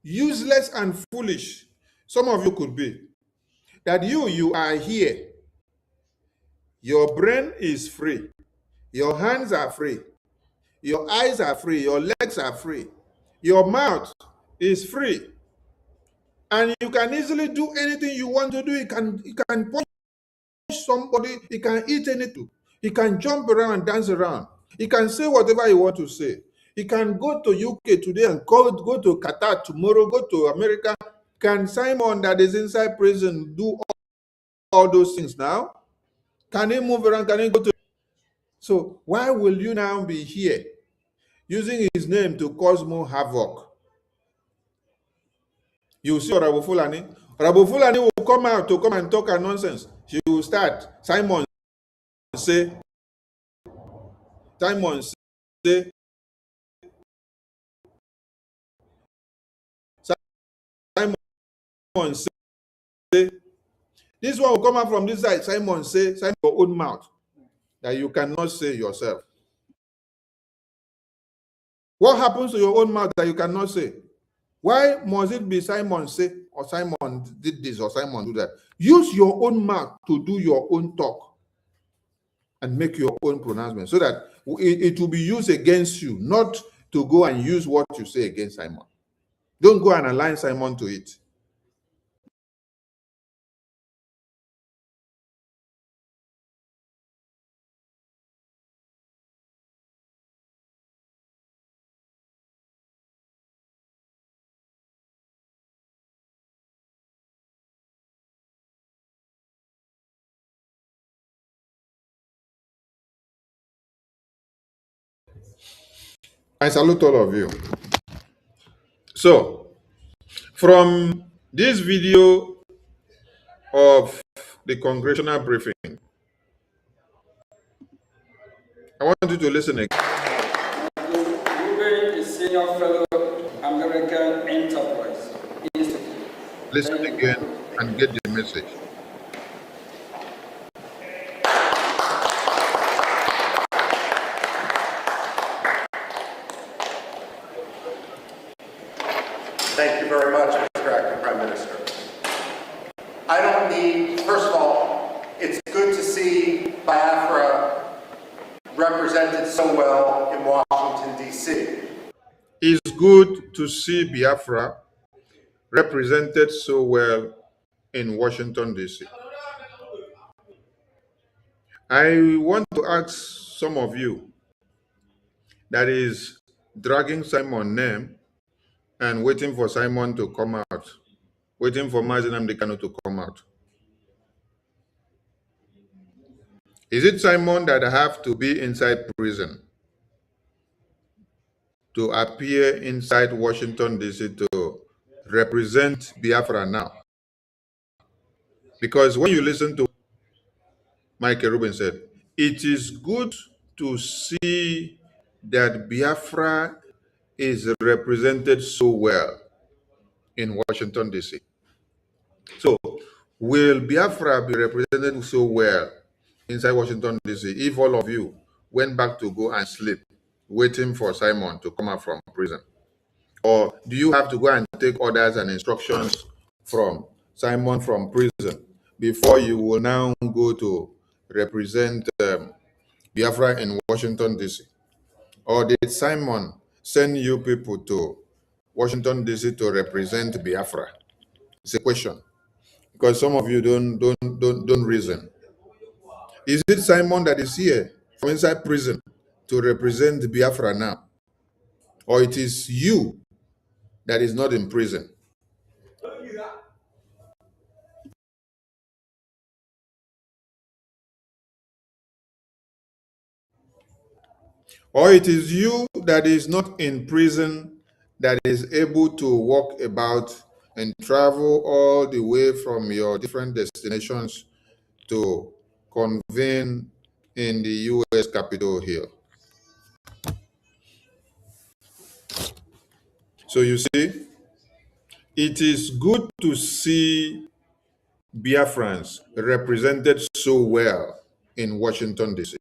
useless and foolish some of you could be. That you are here. Your brain is free. Your hands are free. Your eyes are free. Your legs are free. Your mouth is free. And you can easily do anything you want to do. You can punch somebody. You can eat anything. You can jump around and dance around. You can say whatever you want to say. You can go to UK today and go to Qatar tomorrow, go to America. Can Simon that is inside prison do all those things now? Can he move around? Can he go to... So why will you now be here using his name to cause more havoc? You see Rabu Fulani? Rabu Fulani will come out to come and talk a nonsense. She will start. Simon say, Simon say, Simon say, this one will come out from this side. Simon say, Simon your own mouth that you cannot say yourself. What happens to your own mouth that you cannot say? Why must it be Simon say, or Simon did this, or Simon do that? Use your own mouth to do your own talk and make your own pronouncement so that it will be used against you, not to go and use what you say against Simon. Don't go and align Simon to it. I salute all of you. So, from this video of the congressional briefing, I want you to listen again. Ruben is senior fellow American Enterprise Institute. Listen again and get the message. Thank you very much, Mr. Acting Prime Minister. I don't need, first of all, it's good to see Biafra represented so well in Washington, D.C. It's good to see Biafra represented so well in Washington, D.C. I want to ask some of you that is dragging Simon's name and waiting for Simon to come out, waiting for Mazi Nnamdi Kanu to come out. Is it Simon that have to be inside prison to appear inside Washington, D.C. to represent Biafra now? Because when you listen to Michael Rubin said, it is good to see that Biafra is represented so well in Washington, D.C. So, will Biafra be represented so well inside Washington, D.C. if all of you went back to go and sleep, waiting for Simon to come out from prison? Or do you have to go and take orders and instructions from Simon from prison before you will now go to represent Biafra in Washington, D.C.? Or did Simon send you people to Washington, D.C. to represent Biafra? It's a question, because some of you don't reason. Is it Simon that is here from inside prison to represent Biafra now? Or it is you that is not in prison? Or it is you that is not in prison, that is able to walk about and travel all the way from your different destinations to convene in the U.S. Capitol Hill. So you see, it is good to see Biafrans represented so well in Washington, D.C.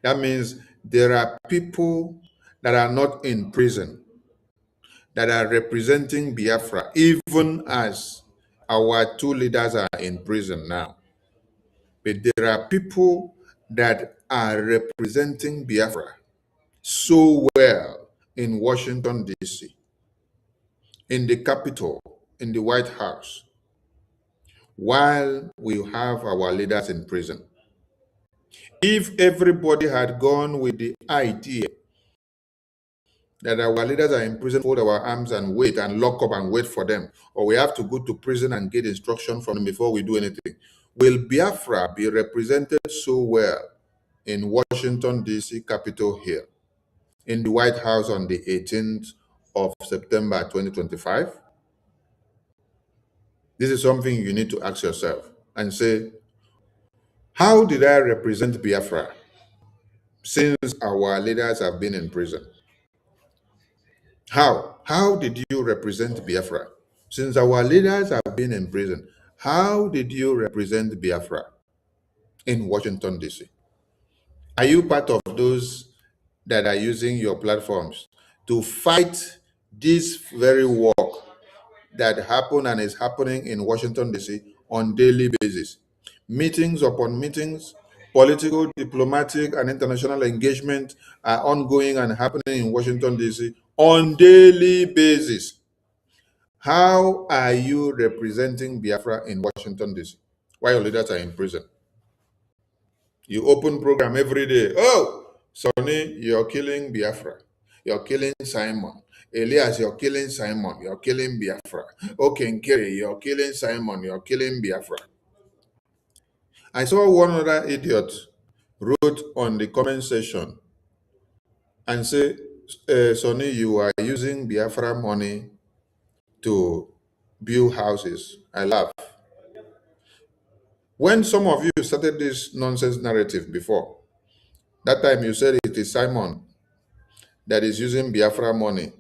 That means there are people that are not in prison that are representing Biafra, even as our two leaders are in prison now. But there are people that are representing Biafra so well in Washington, D.C., in the Capitol, in the White House, while we have our leaders in prison. If everybody had gone with the idea that our leaders are in prison, fold our arms and wait and lock up and wait for them, or we have to go to prison and get instruction from them before we do anything, will Biafra be represented so well in Washington, D.C., Capitol Hill, in the White House on the 18th of September 2025? This is something you need to ask yourself and say, how did I represent Biafra since our leaders have been in prison? How did you represent Biafra since our leaders have been in prison? How did you represent Biafra in Washington, D.C.? Are you part of those that are using your platforms to fight this very work that happened and is happening in Washington, D.C. on daily basis? Meetings upon meetings, political, diplomatic, and international engagement are ongoing and happening in Washington, D.C. on daily basis. How are you representing Biafra in Washington, D.C. while your leaders are in prison? You open program every day. Oh, Sonny, you're killing Biafra. You're killing Simon. Elias, you're killing Simon. You're killing Biafra. Okay, Nkeri, you're killing Simon. You're killing Biafra. I saw one other idiot wrote on the comment section and say, Sonny, you are using Biafra money to build houses. I laugh. When some of you started this nonsense narrative before, that time you said it is Simon that is using Biafra money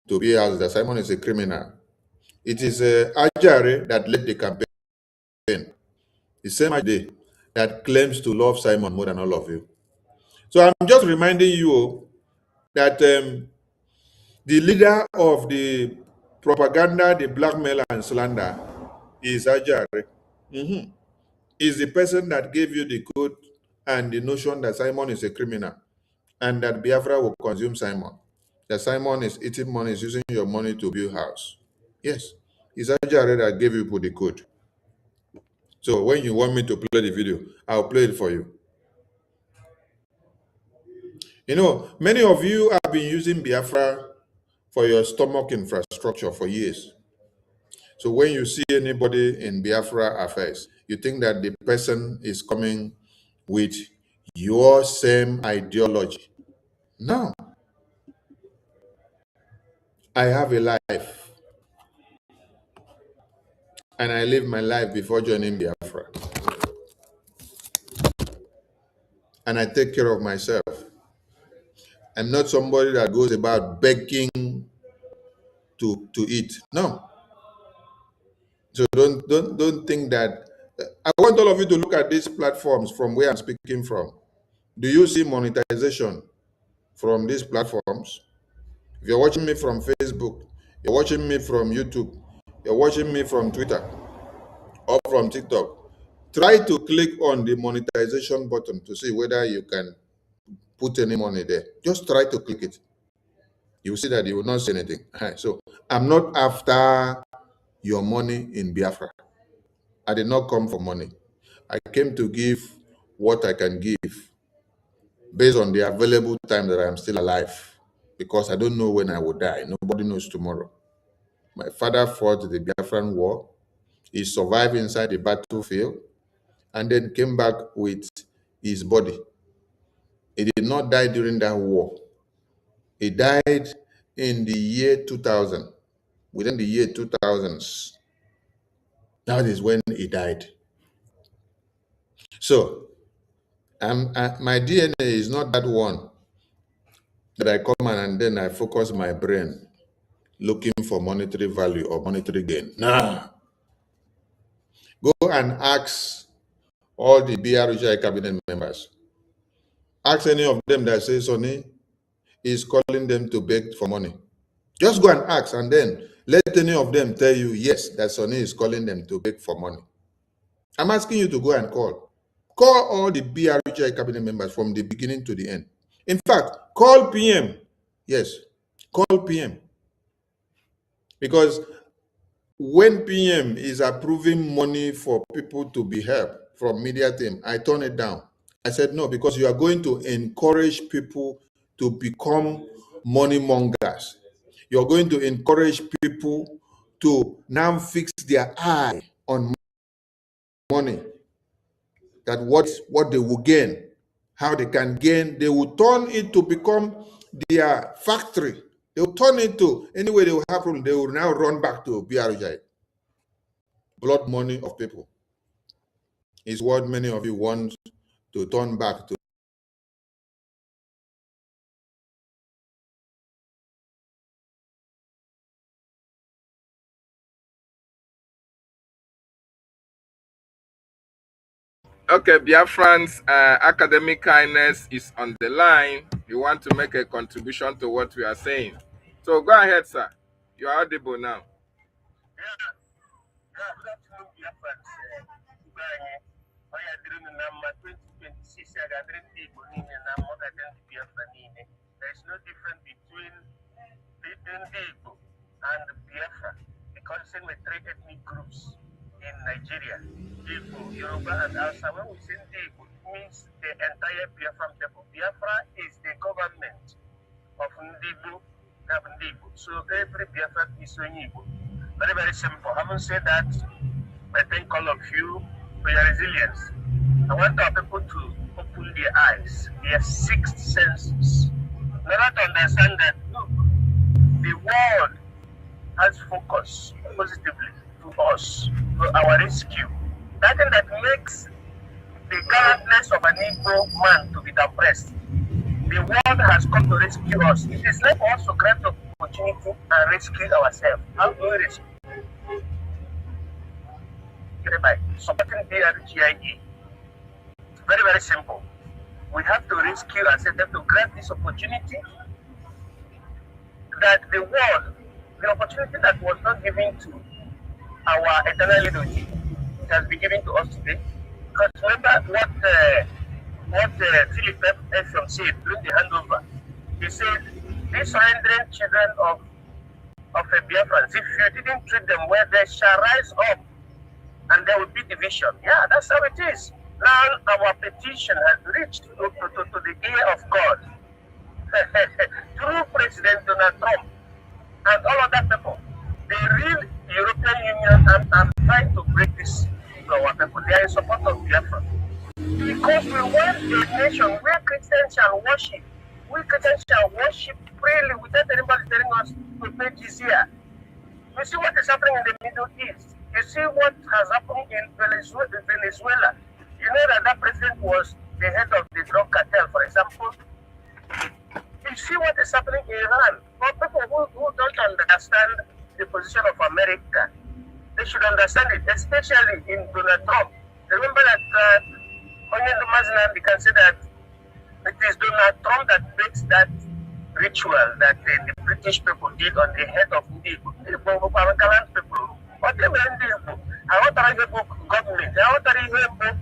to build houses, that Simon is a criminal. It is Ajare that led the campaign. The same Ajare that claims to love Simon more than all of you. So I'm just reminding you that the leader of the propaganda, the blackmail and slander is Ajare. Is the person that gave you the code and the notion that Simon is a criminal and that Biafra will consume Simon. That Simon is eating money, is using your money to build house. Yes, it's Ajare that gave you the code. So when you want me to play the video, I'll play it for you. You know, many of you have been using Biafra for your stomach infrastructure for years. So when you see anybody in Biafra affairs, you think that the person is coming with your same ideology. No, I have a life, and I live my life before joining Biafra. And I take care of myself. I'm not somebody that goes about begging to eat. No. So don't think that. I want all of you to look at these platforms from where I'm speaking from. Do you see monetization from these platforms? If you're watching me from Facebook, you're watching me from YouTube, you're watching me from Twitter or from TikTok, try to click on the monetization button to see whether you can put any money there. Just try to click it. You will see that you will not see anything. So I'm not after your money in Biafra. I did not come for money. I came to give what I can give based on the available time that I'm still alive, because I don't know when I will die. Nobody knows tomorrow. My father fought the Biafran War. He survived inside the battlefield and then came back with his body. He did not die during that war. He died in the year 2000. Within the year 2000s, that is when he died. So my DNA is not that one that I come and then I focus my brain looking for monetary value or monetary gain. Nah. Go and ask all the BRUGI cabinet members. Ask any of them that say Sonny is calling them to beg for money. Just go and ask, and then let any of them tell you, yes, that Sonny is calling them to beg for money. I'm asking you to go and call. Call all the BRUGI cabinet members from the beginning to the end. In fact, call PM. Yes, call PM. Because when PM is approving money for people to be helped from media team, I turn it down. I said, no, because you are going to encourage people to become money mongers. You're going to encourage people to now fix their eye on money. That what they will gain, how they can gain, they will turn it to become their factory. They will turn it to, anyway they will have problem, they will now run back to BRUGI. Blood money of people is what many of you want to turn back to. Okay, Biafrans, academic kindness is on the line. You want to make a contribution to what we are saying. So go ahead, sir. You are audible now. There's no difference between Igbo and Biafra, because same with three ethnic groups in Nigeria, Igbo, Yoruba, and Hausa. When we say Igbo, it means the entire Biafran people. Biafra is the government of Ndibu. So every Biafran is Igbo. Very, very simple. Having said that, I thank all of you for your resilience. I want our people to open their eyes, their sixth senses, in order to understand that, look, the world has focused positively to us, to our rescue. That thing that makes the cowardness of an Igbo man to be oppressed. The world has come to rescue us. It is time for us to grab the opportunity and rescue ourselves. How do we rescue? By supporting BRGIE. Very, very simple. We have to rescue ourselves, to grab this opportunity that the world, the opportunity that was not given to our eternal liberty, it has been given to us today. Because remember what Philip F. said during the handover. He said, these surrendering children of a Biafrans, if you didn't treat them well, they shall rise up and there will be division. Yeah, that's how it is. Now our petition has reached to the ear of God through President Donald Trump and all other people. The real European Union and trying to break this to our people. They are in support of Biafra. Because we want a nation where Christians shall worship. We Christians shall worship freely without anybody telling us to pay jizya. You see what is happening in the Middle East. You see what has happened in Venezuela. You know that president was the head of the drug cartel, for example. You see what is happening in Iran. For people who don't understand the position of America, they should understand it, especially in Donald Trump. Remember that Onion Maznan, can say that it is Donald Trump that makes that ritual that the British people did on the head of the people. What they meant is, I want to write a book, government. I want to write a book.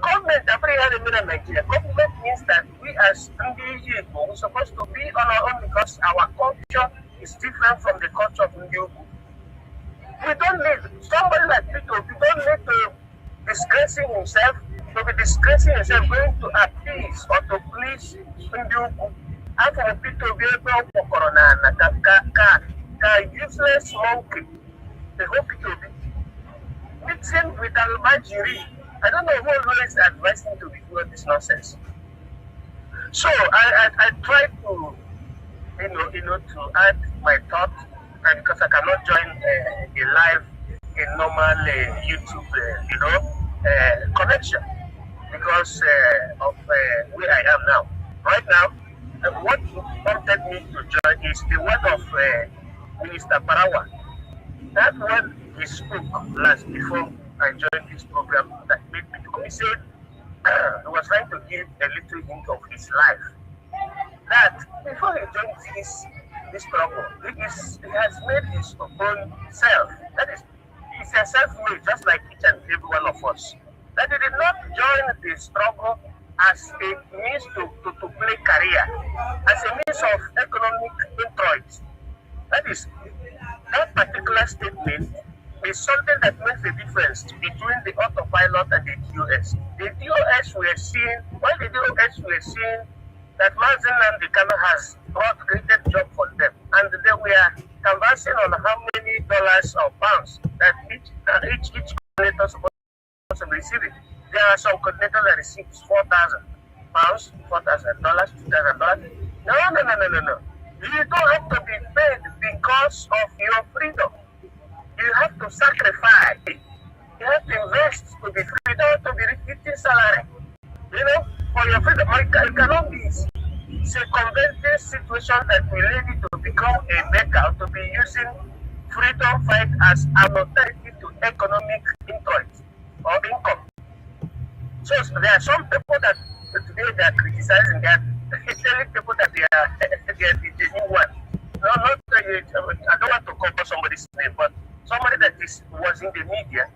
Government, government means that we as Ndi Igbo, we're supposed to be on our own because our culture is different from the culture of Ndi Igbo. We don't need somebody like Peter. We don't need to disgracing himself, to be disgracing himself, going to appease or to please Ndi Igbo. And for Peter to be able to corona, useless monkey, the whole Peter mixing with Al-Majiri. I don't know who is advising to be doing this nonsense. So I try to, to add my thought, because I cannot join a live, a normal YouTube, connection because of where I am now. Right now, what prompted me to join is the word of Minister Parawa. That word he spoke last before I joined this program that made me to come. He said he was trying to give a little hint of his life. That before he joined this struggle, he has made his own self. That is, he's a self-made, just like each and every one of us. That he did not join the struggle as a means to play career, as a means of economic introit. That is, that particular statement is something that makes the difference between the autopilot and the DOS. The DOS we are seeing, while the DOS we are seeing that Mazen and the Kano has created job for them, and they were conversing on how many dollars or pounds that each coordinator is supposed to receive it. There are some coordinators that receive 4,000 pounds, $4,000, $2,000. No. You don't have to be paid because of your freedom. You have to sacrifice. You have to invest to be free. You don't have to be receiving salary. For your freedom. It cannot be circumventing situation that will lead you to become a beggar, to be using freedom fight as an alternative to economic introit or income. So there are some people that today they are criticizing that, telling people that they are the new one. No, not I don't want to call somebody's name, but somebody that was in the media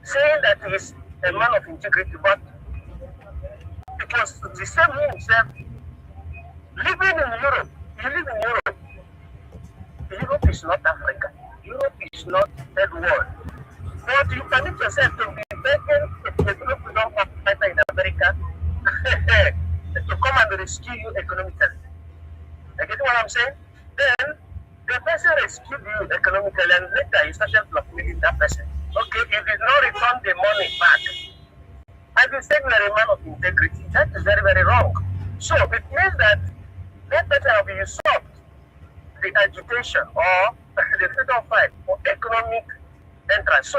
saying that he is a man of integrity, but it was the same himself living in Europe. You live in Europe. Europe is not Africa. Europe is not third world. But you permit yourself to be begging the group in America to come and rescue you economically. You get what I'm saying? Then the person rescued you economically and later you started blackmailing that person. Okay, if you not return the money back, and you say you are a man of integrity, that is very, very wrong. So it means that that person will be usurped the agitation or the freedom fight for economic entrance. So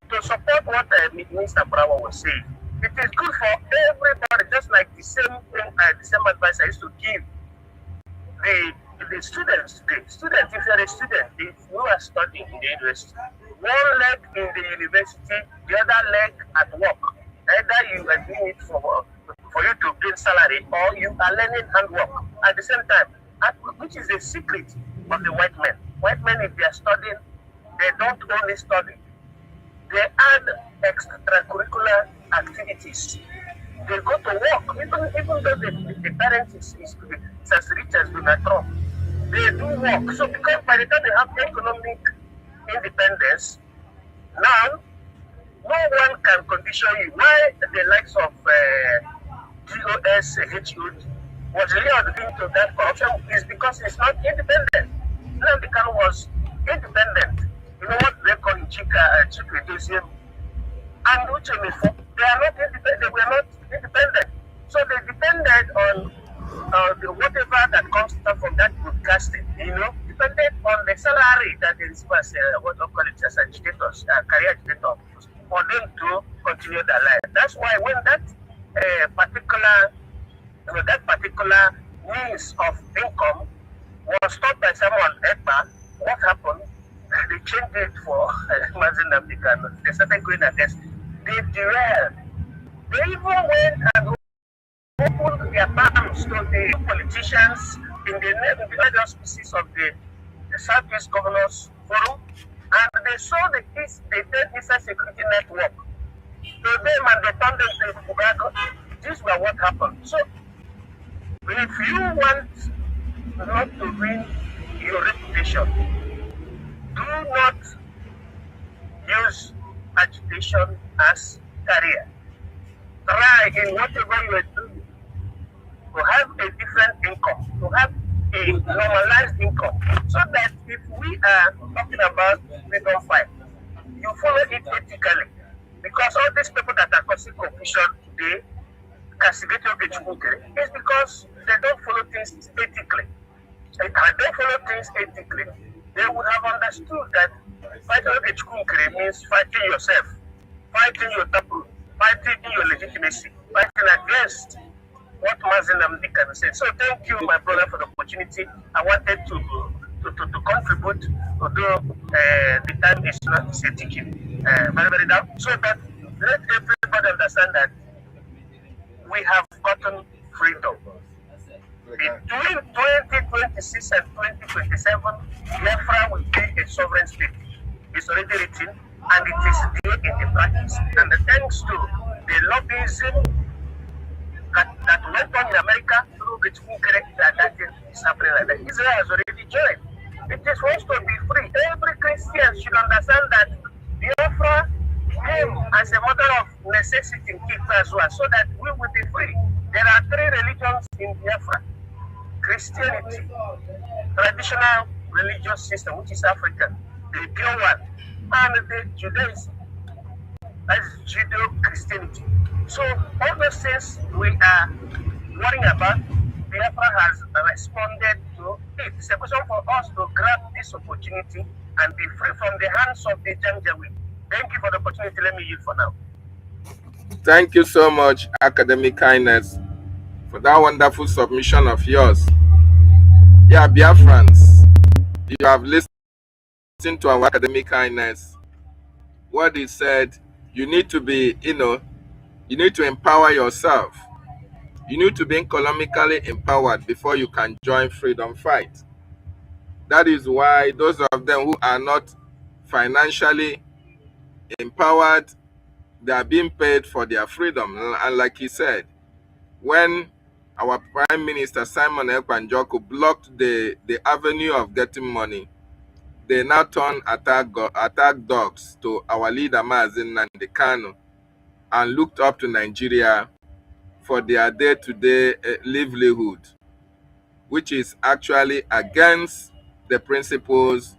to support what Mr. Brower was saying, it is good for everybody, just like the same advice I used to give the students. The students, if you're a student, if you are studying in the university, one leg in the university, the other leg at work. Either you are doing it for you to gain salary or you are learning handwork at the same time, which is the secret of the white men. White men, if they are studying, they don't only study. They add extracurricular activities. They go to work, even though the parents is as rich as Donald Trump. They do work. So because by the time they have economic independence, now no one can condition you. Why the likes of GOS, HUD was lured into that corruption is because it's not independent. Nnamdi Kanu was independent. You know what they call Chika Reducium and Uchemifo? They are not independent. They were not independent. So they depended on whatever that comes out from that broadcasting, depended on the salary that they receive as what we call it as agitators, career agitators, for them to continue their life. That's why when that particular means of income was stopped by someone Ekpa, what happened? They changed it for Mazin Abdikano. They started going against. They derailed. They even went and opened their palms to the politicians in the large auspices of the Southeast Governors Forum, and they saw the Eastern Security Network to them, and they turned them to Mugago. This was what happened. So, if you want not to ruin your reputation, do not use agitation as career. Try in whatever you are doing to have a different income, to have a normalized income, so that if we are talking about freedom fight, you follow it ethically. Because all these people that are causing confusion today, castigating is because they don't follow things ethically. If they don't follow things ethically, they would have understood that fighting means fighting yourself, fighting your taproot, fighting your legitimacy, fighting against what Mazin Amdikan said. So thank you, my brother, for the opportunity. I wanted to contribute, although the time is not ticking very down, so that let everybody understand that we have gotten freedom. Between 2026 and 2027, Biafra will be a sovereign state. It's already written and it is there in the practice. And thanks to the lobbyism that went on in America through which that is happening like that. Israel has already joined. It is supposed to be free. Every Christian should understand that Biafra came as a matter of necessity in Ekpa as well, so that we will be free. There are three religions in Biafra: Christianity, traditional religious system, which is African, the pure one, and the Judaism, as Judeo-Christianity. So all those things we are worrying about, Biafra has responded to it. It's a question for us to grab this opportunity and be free from the hands of the Janjaweed. Thank you for the opportunity. Let me yield for now. Thank you so much, Academic Kindness, for that wonderful submission of yours. Yeah, Biafrans, you have listened to our Academic Kindness. What he said, you need to be, you need to empower yourself. You need to be economically empowered before you can join freedom fight. That is why those of them who are not financially empowered, they are being paid for their freedom. And like he said, when our Prime Minister Simon Ekpa blocked the avenue of getting money, they now turn attack dogs to our leader Mazin Nandekano and looked up to Nigeria for their day-to-day livelihood, which is actually against the principles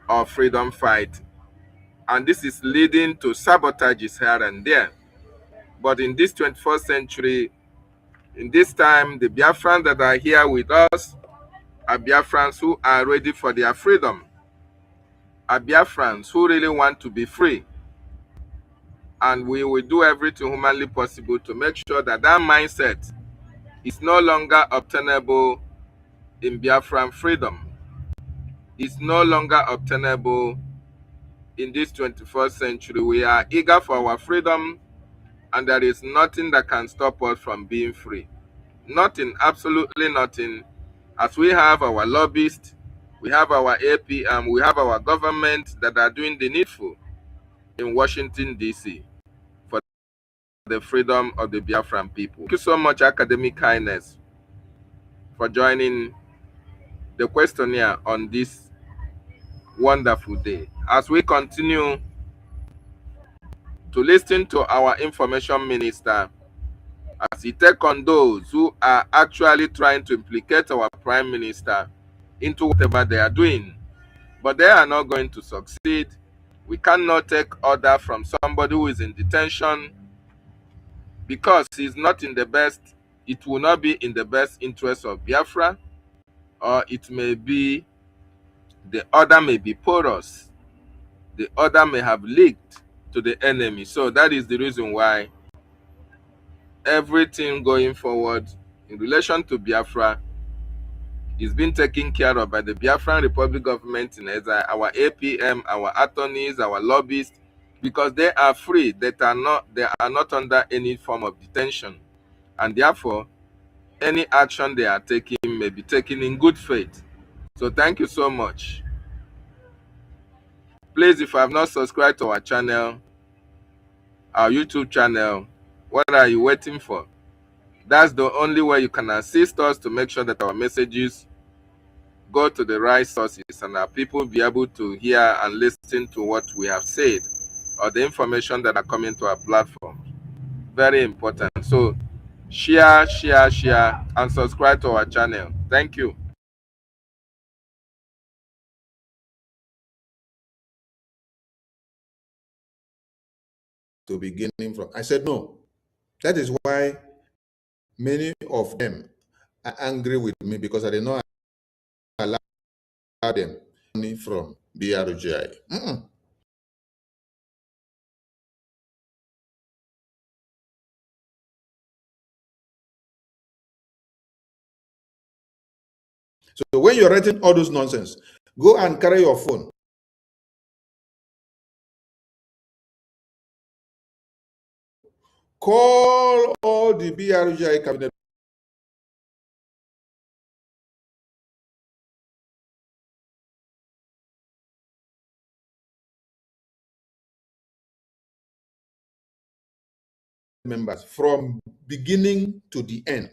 of freedom fight. And this is leading to sabotages here and there. But in this 21st century, in this time, the Biafrans that are here with us are Biafrans who are ready for their freedom, are Biafrans who really want to be free. And we will do everything humanly possible to make sure that that mindset is no longer obtainable in Biafran freedom. It's no longer obtainable in this 21st century. We are eager for our freedom, and there is nothing that can stop us from being free. Nothing, absolutely nothing. As we have our lobbyists, we have our APM, we have our government that are doing the needful in Washington, D.C. for the freedom of the Biafran people. Thank you so much, Academic Kindness, for joining the questionnaire on this wonderful day. As we continue to listen to our information minister, as he take on those who are actually trying to implicate our prime minister into whatever they are doing, but they are not going to succeed. We cannot take order from somebody who is in detention because it's not in the best, it will not be in the best interest of Biafra, or it may be the order may be porous, the order may have leaked to the enemy. So that is the reason why everything going forward in relation to Biafra is being taken care of by the Biafran Republic government in exile, our APM, our attorneys, our lobbyists, because they are free, they are not under any form of detention, and therefore any action they are taking may be taken in good faith. So thank you so much. Please, if you have not subscribed to our channel, our YouTube channel, what are you waiting for? That's the only way you can assist us to make sure that our messages go to the right sources and our people be able to hear and listen to what we have said, or the information that are coming to our platform. Very important. So share, and subscribe to our channel. Thank you. To beginning from. I said no. That is why many of them are angry with me, because I did not allow them money from BRGI. So when you're writing all those nonsense, go and carry your phone. Call all the BRGI cabinet members from beginning to the end.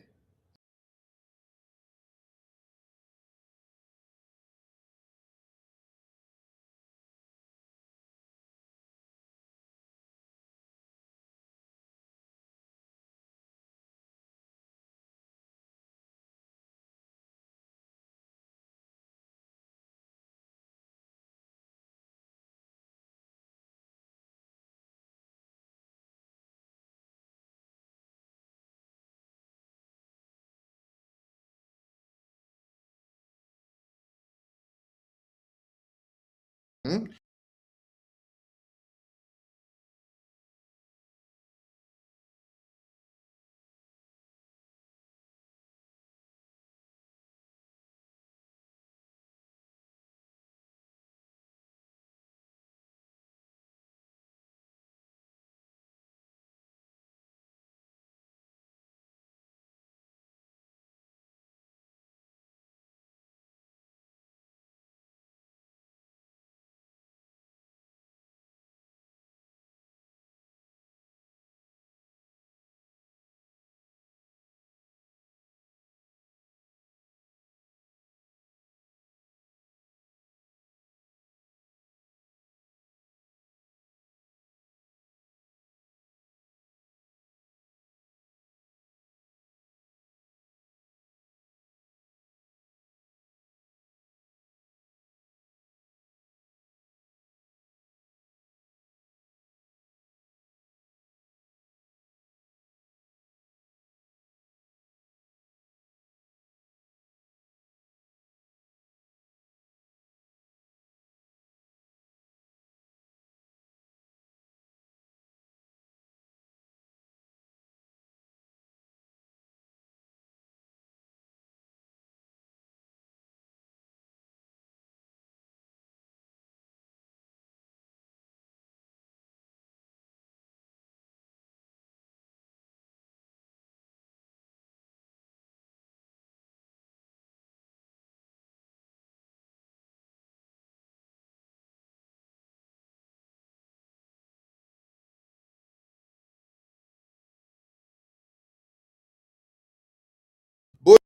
Both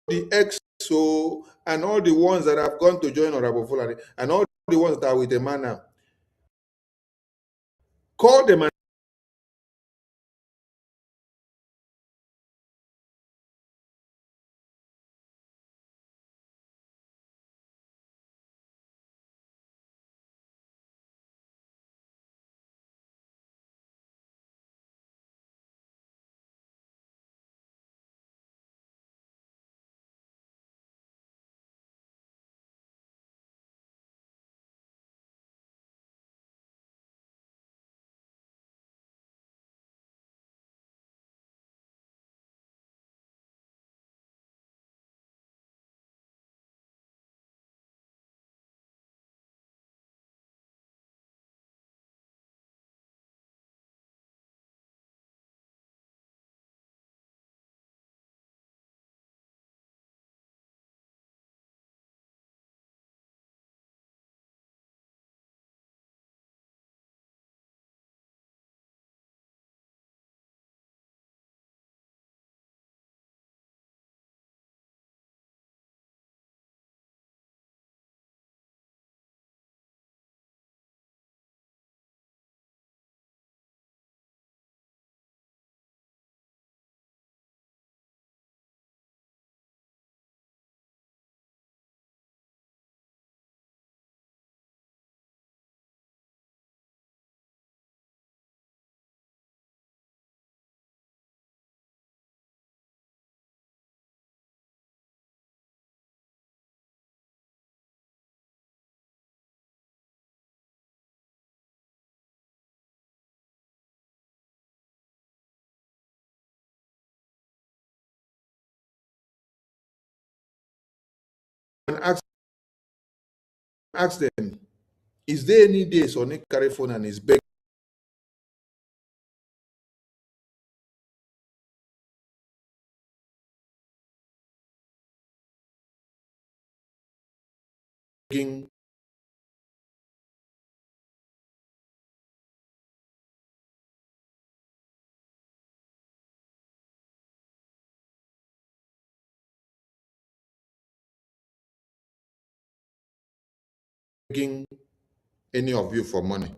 the EXO and all the ones that have gone to join Honorable Fulani and all the ones that are with the man now, call them and and ask them, is there any day Sonic carry phone and is begging any of you for money?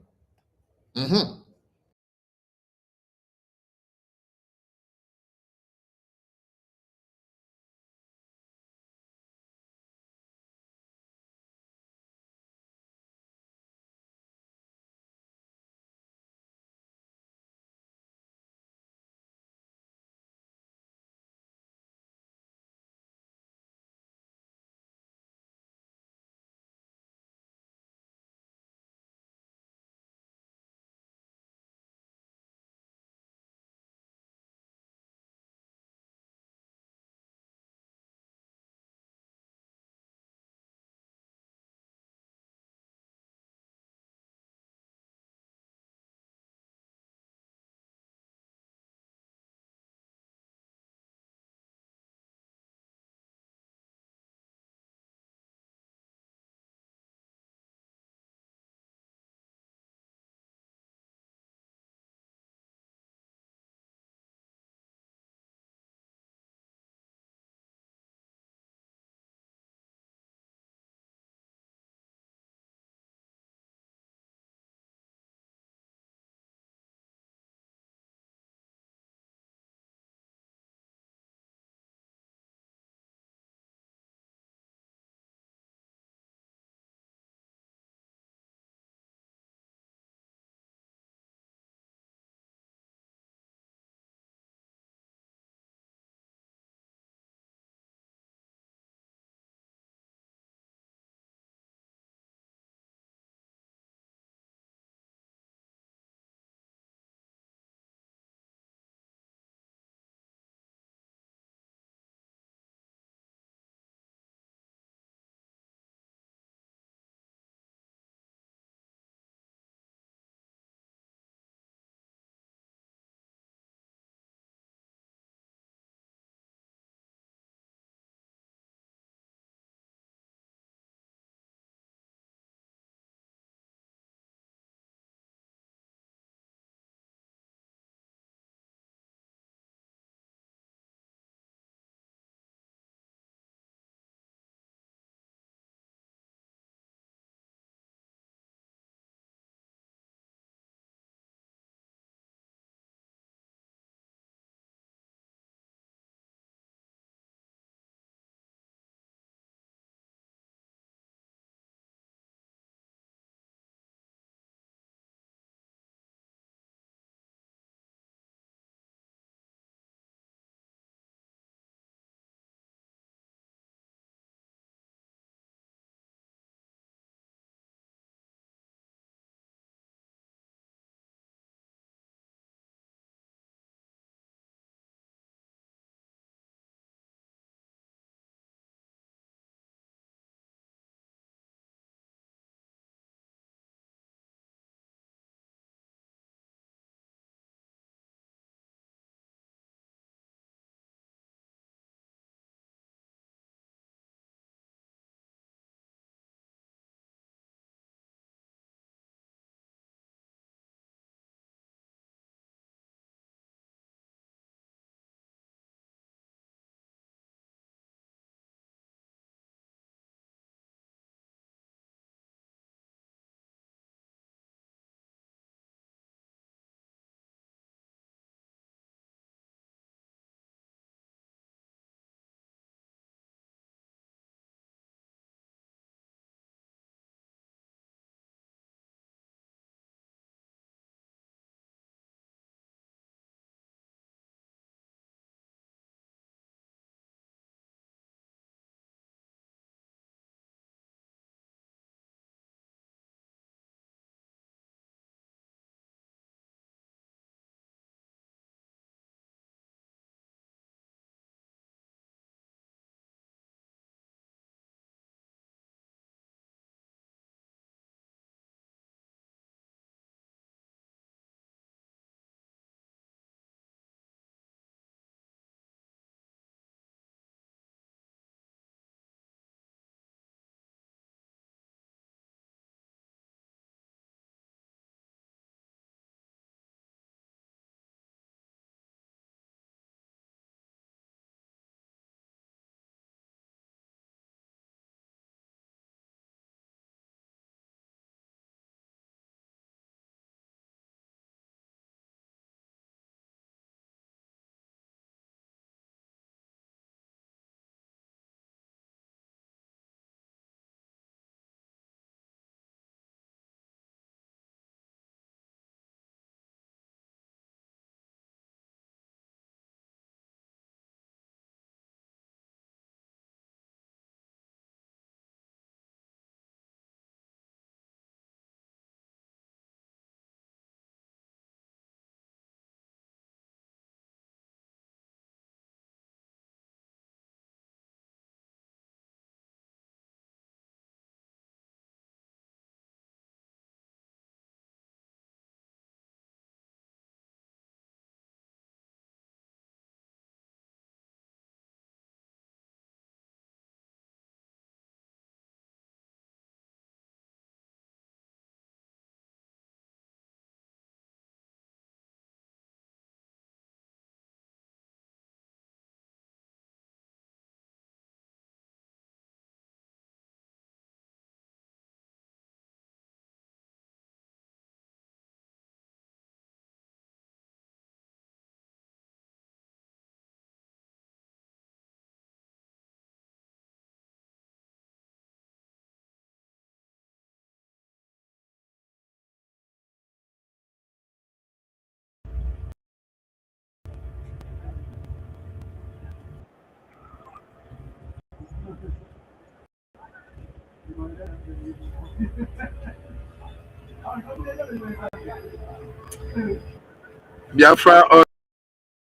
Biafra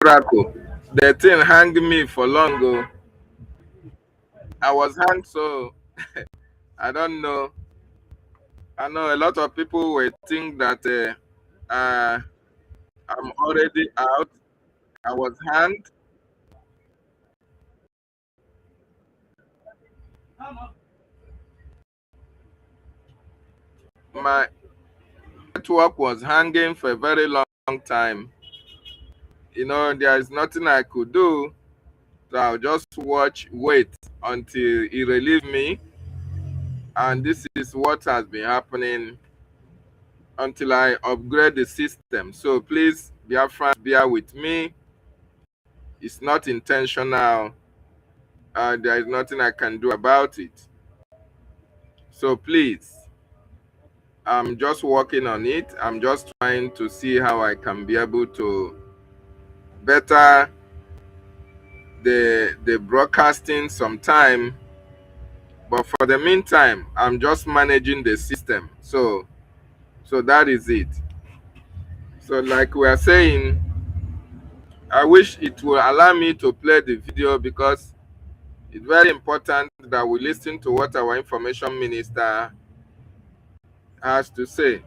Oracle. The thing hanged me for long ago. I was hanged, so I don't know. I know a lot of people will think that I'm already out. I was hanged. My network was hanging for a very long time. You know, there is nothing I could do. So I'll just wait until he relieved me. And this is what has been happening until I upgrade the system. So please, Biafrans, bear with me. It's not intentional. There is nothing I can do about it. So please, I'm just working on it. I'm just trying to see how I can be able to better the broadcasting sometime. But for the meantime, I'm just managing the system. So that is it. So like we are saying, I wish it will allow me to play the video because it's very important that we listen to what our information minister has to say.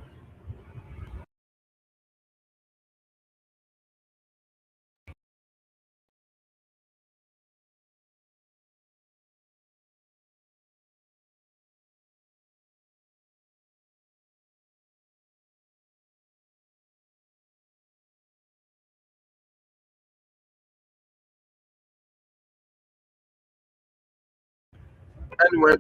Anyway,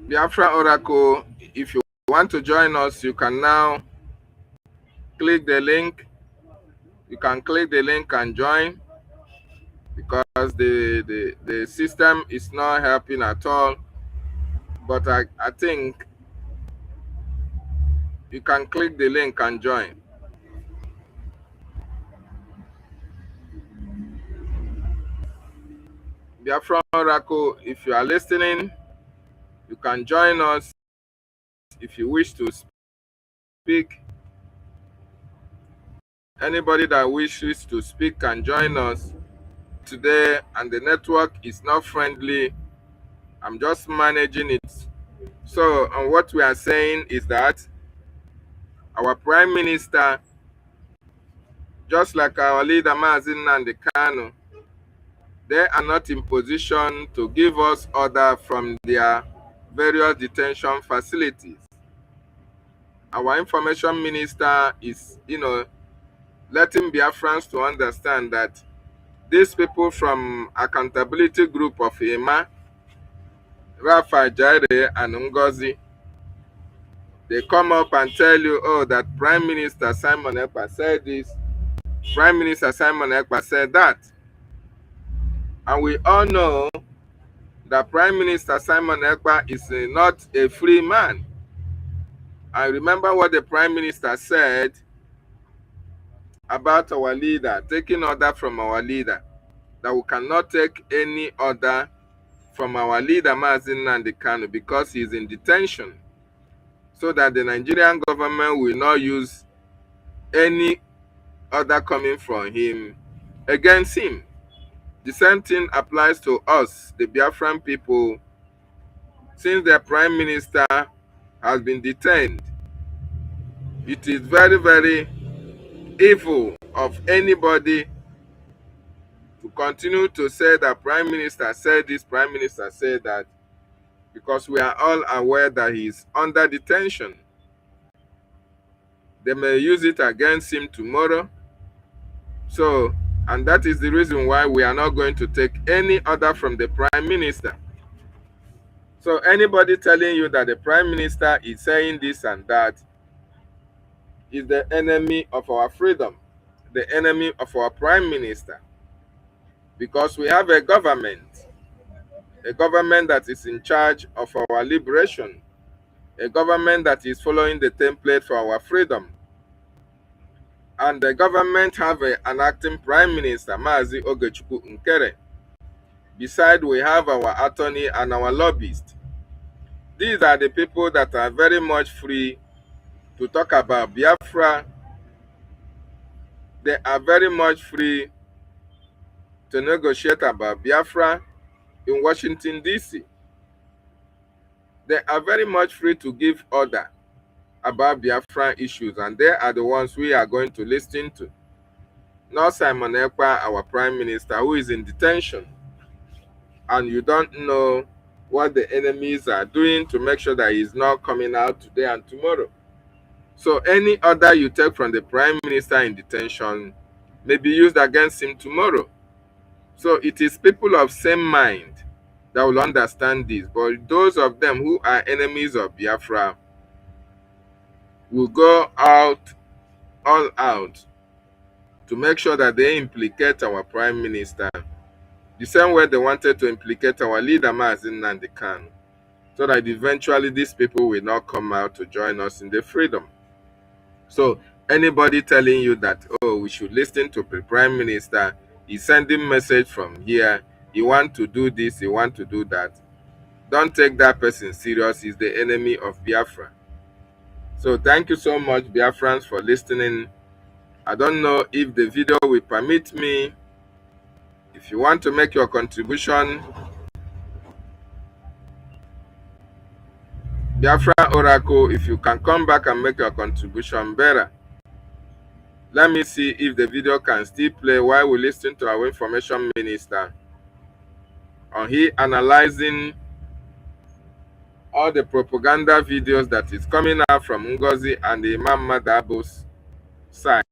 Biafra Oracle, if you want to join us, you can now click the link. You can click the link and join because the system is not helping at all. But I think you can click the link and join. Biafra Oracle, if you are listening, you can join us if you wish to speak. Anybody that wishes to speak can join us today, and the network is not friendly. I'm just managing it. So, and what we are saying is that our Prime Minister, just like our leader Mazin Nnamdi Kanu, they are not in position to give us order from their various detention facilities. Our information minister is, letting Biafrans to understand that these people from accountability group of EMA, Rafa Jaire and Ngozi, they come up and tell you, oh, that Prime Minister Simon Ekpa said this, Prime Minister Simon Ekpa said that. And we all know that Prime Minister Simon Ekpa is not a free man. I remember what the Prime Minister said about our leader, taking order from our leader, that we cannot take any order from our leader, Mazin Nnamdi Kanu, because he is in detention, so that the Nigerian government will not use any order coming from him against him. The same thing applies to us, the Biafran people, since their prime minister has been detained. It is very, very evil of anybody to continue to say that prime minister said this, prime minister said that, because we are all aware that he is under detention. They may use it against him tomorrow. So, and that is the reason why we are not going to take any order from the prime minister. So anybody telling you that the prime minister is saying this and that is the enemy of our freedom, the enemy of our prime minister. Because we have a government that is in charge of our liberation, a government that is following the template for our freedom. And the government have an acting prime minister, Mazi Ogechukwu Nkere. Beside, we have our attorney and our lobbyist. These are the people that are very much free to talk about Biafra. They are very much free to negotiate about Biafra in Washington, D.C. They are very much free to give order about Biafra issues, and they are the ones we are going to listen to. Not Simon Ekpa, our prime minister, who is in detention, and you don't know what the enemies are doing to make sure that he's not coming out today and tomorrow. So any order you take from the prime minister in detention may be used against him tomorrow. So it is people of same mind that will understand this. But those of them who are enemies of Biafra will go out, all out, to make sure that they implicate our prime minister the same way they wanted to implicate our leader, Mazi Nnamdi Kanu, so that eventually these people will not come out to join us in the freedom. So anybody telling you that, oh, we should listen to the prime minister, he's sending message from here, he want to do this, he want to do that, don't take that person serious. He's the enemy of Biafra. So thank you so much, Biafrans, for listening. I don't know if the video will permit me. If you want to make your contribution, Biafra Oracle, if you can come back and make your contribution better. Let me see if the video can still play while we listen to our information minister on he analyzing all the propaganda videos that is coming out from Ngozi and Imam Madabo's side.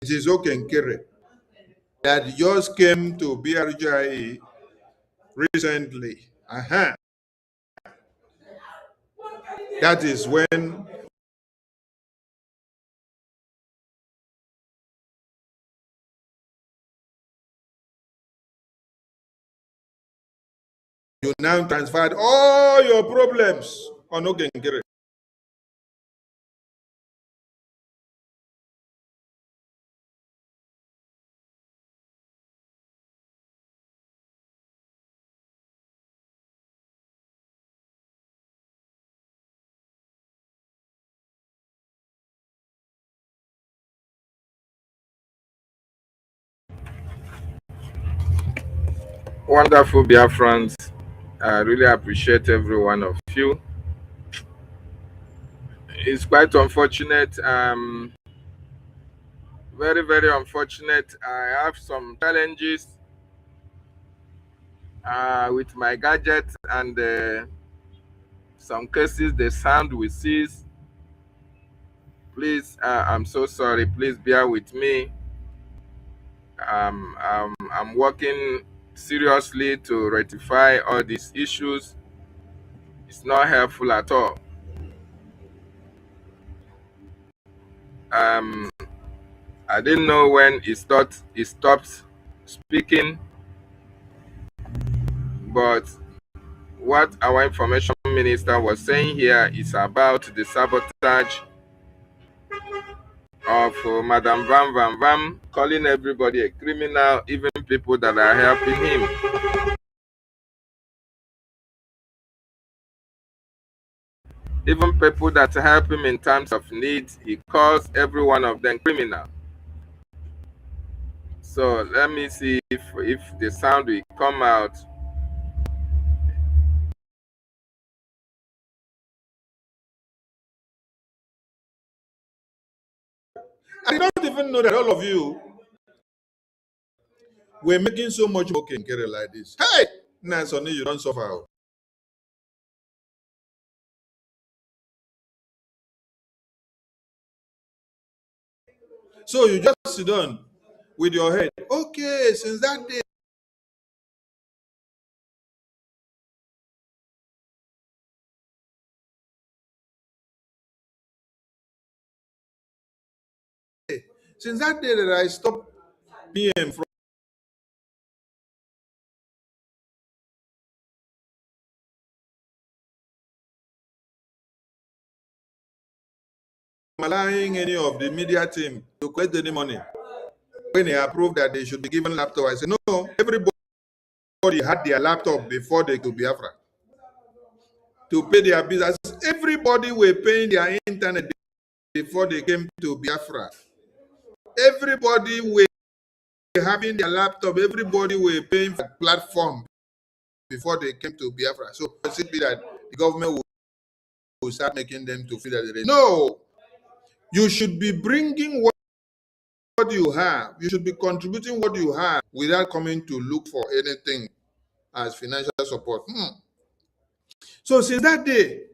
is Okenkere that just came to BRGIE recently. That is when you now transferred all your problems on Okenkere. Wonderful Biafrans. I really appreciate every one of you. It's quite unfortunate. Very, very unfortunate. I have some challenges with my gadget, and some cases the sound will cease. Please, I'm so sorry. Please bear with me. I'm working seriously to rectify all these issues. It's not helpful at all. I didn't know when he stopped speaking, but what our information minister was saying here is about the sabotage of Madam Van Van Van, calling everybody a criminal, even people that are helping him. Even people that help him in times of need, he calls every one of them criminal. So let me see if the sound will come out. I don't even know that all of you were making so much Okenkere like this. Hey! Nah, Sonny, you don't suffer. So you just sit down with your head. Okay, since that day, that I stopped PM from allowing any of the media team to collect any money, when they approved that they should be given laptop, I said, no, everybody had their laptop before they could Biafra to pay their business. Everybody were paying their internet before they came to Biafra. Everybody were having their laptop. Everybody were paying for the platform before they came to Biafra. So it should be that the government will start making them to feel that they no. You should be bringing what you have. You should be contributing what you have without coming to look for anything as financial support. So since that day,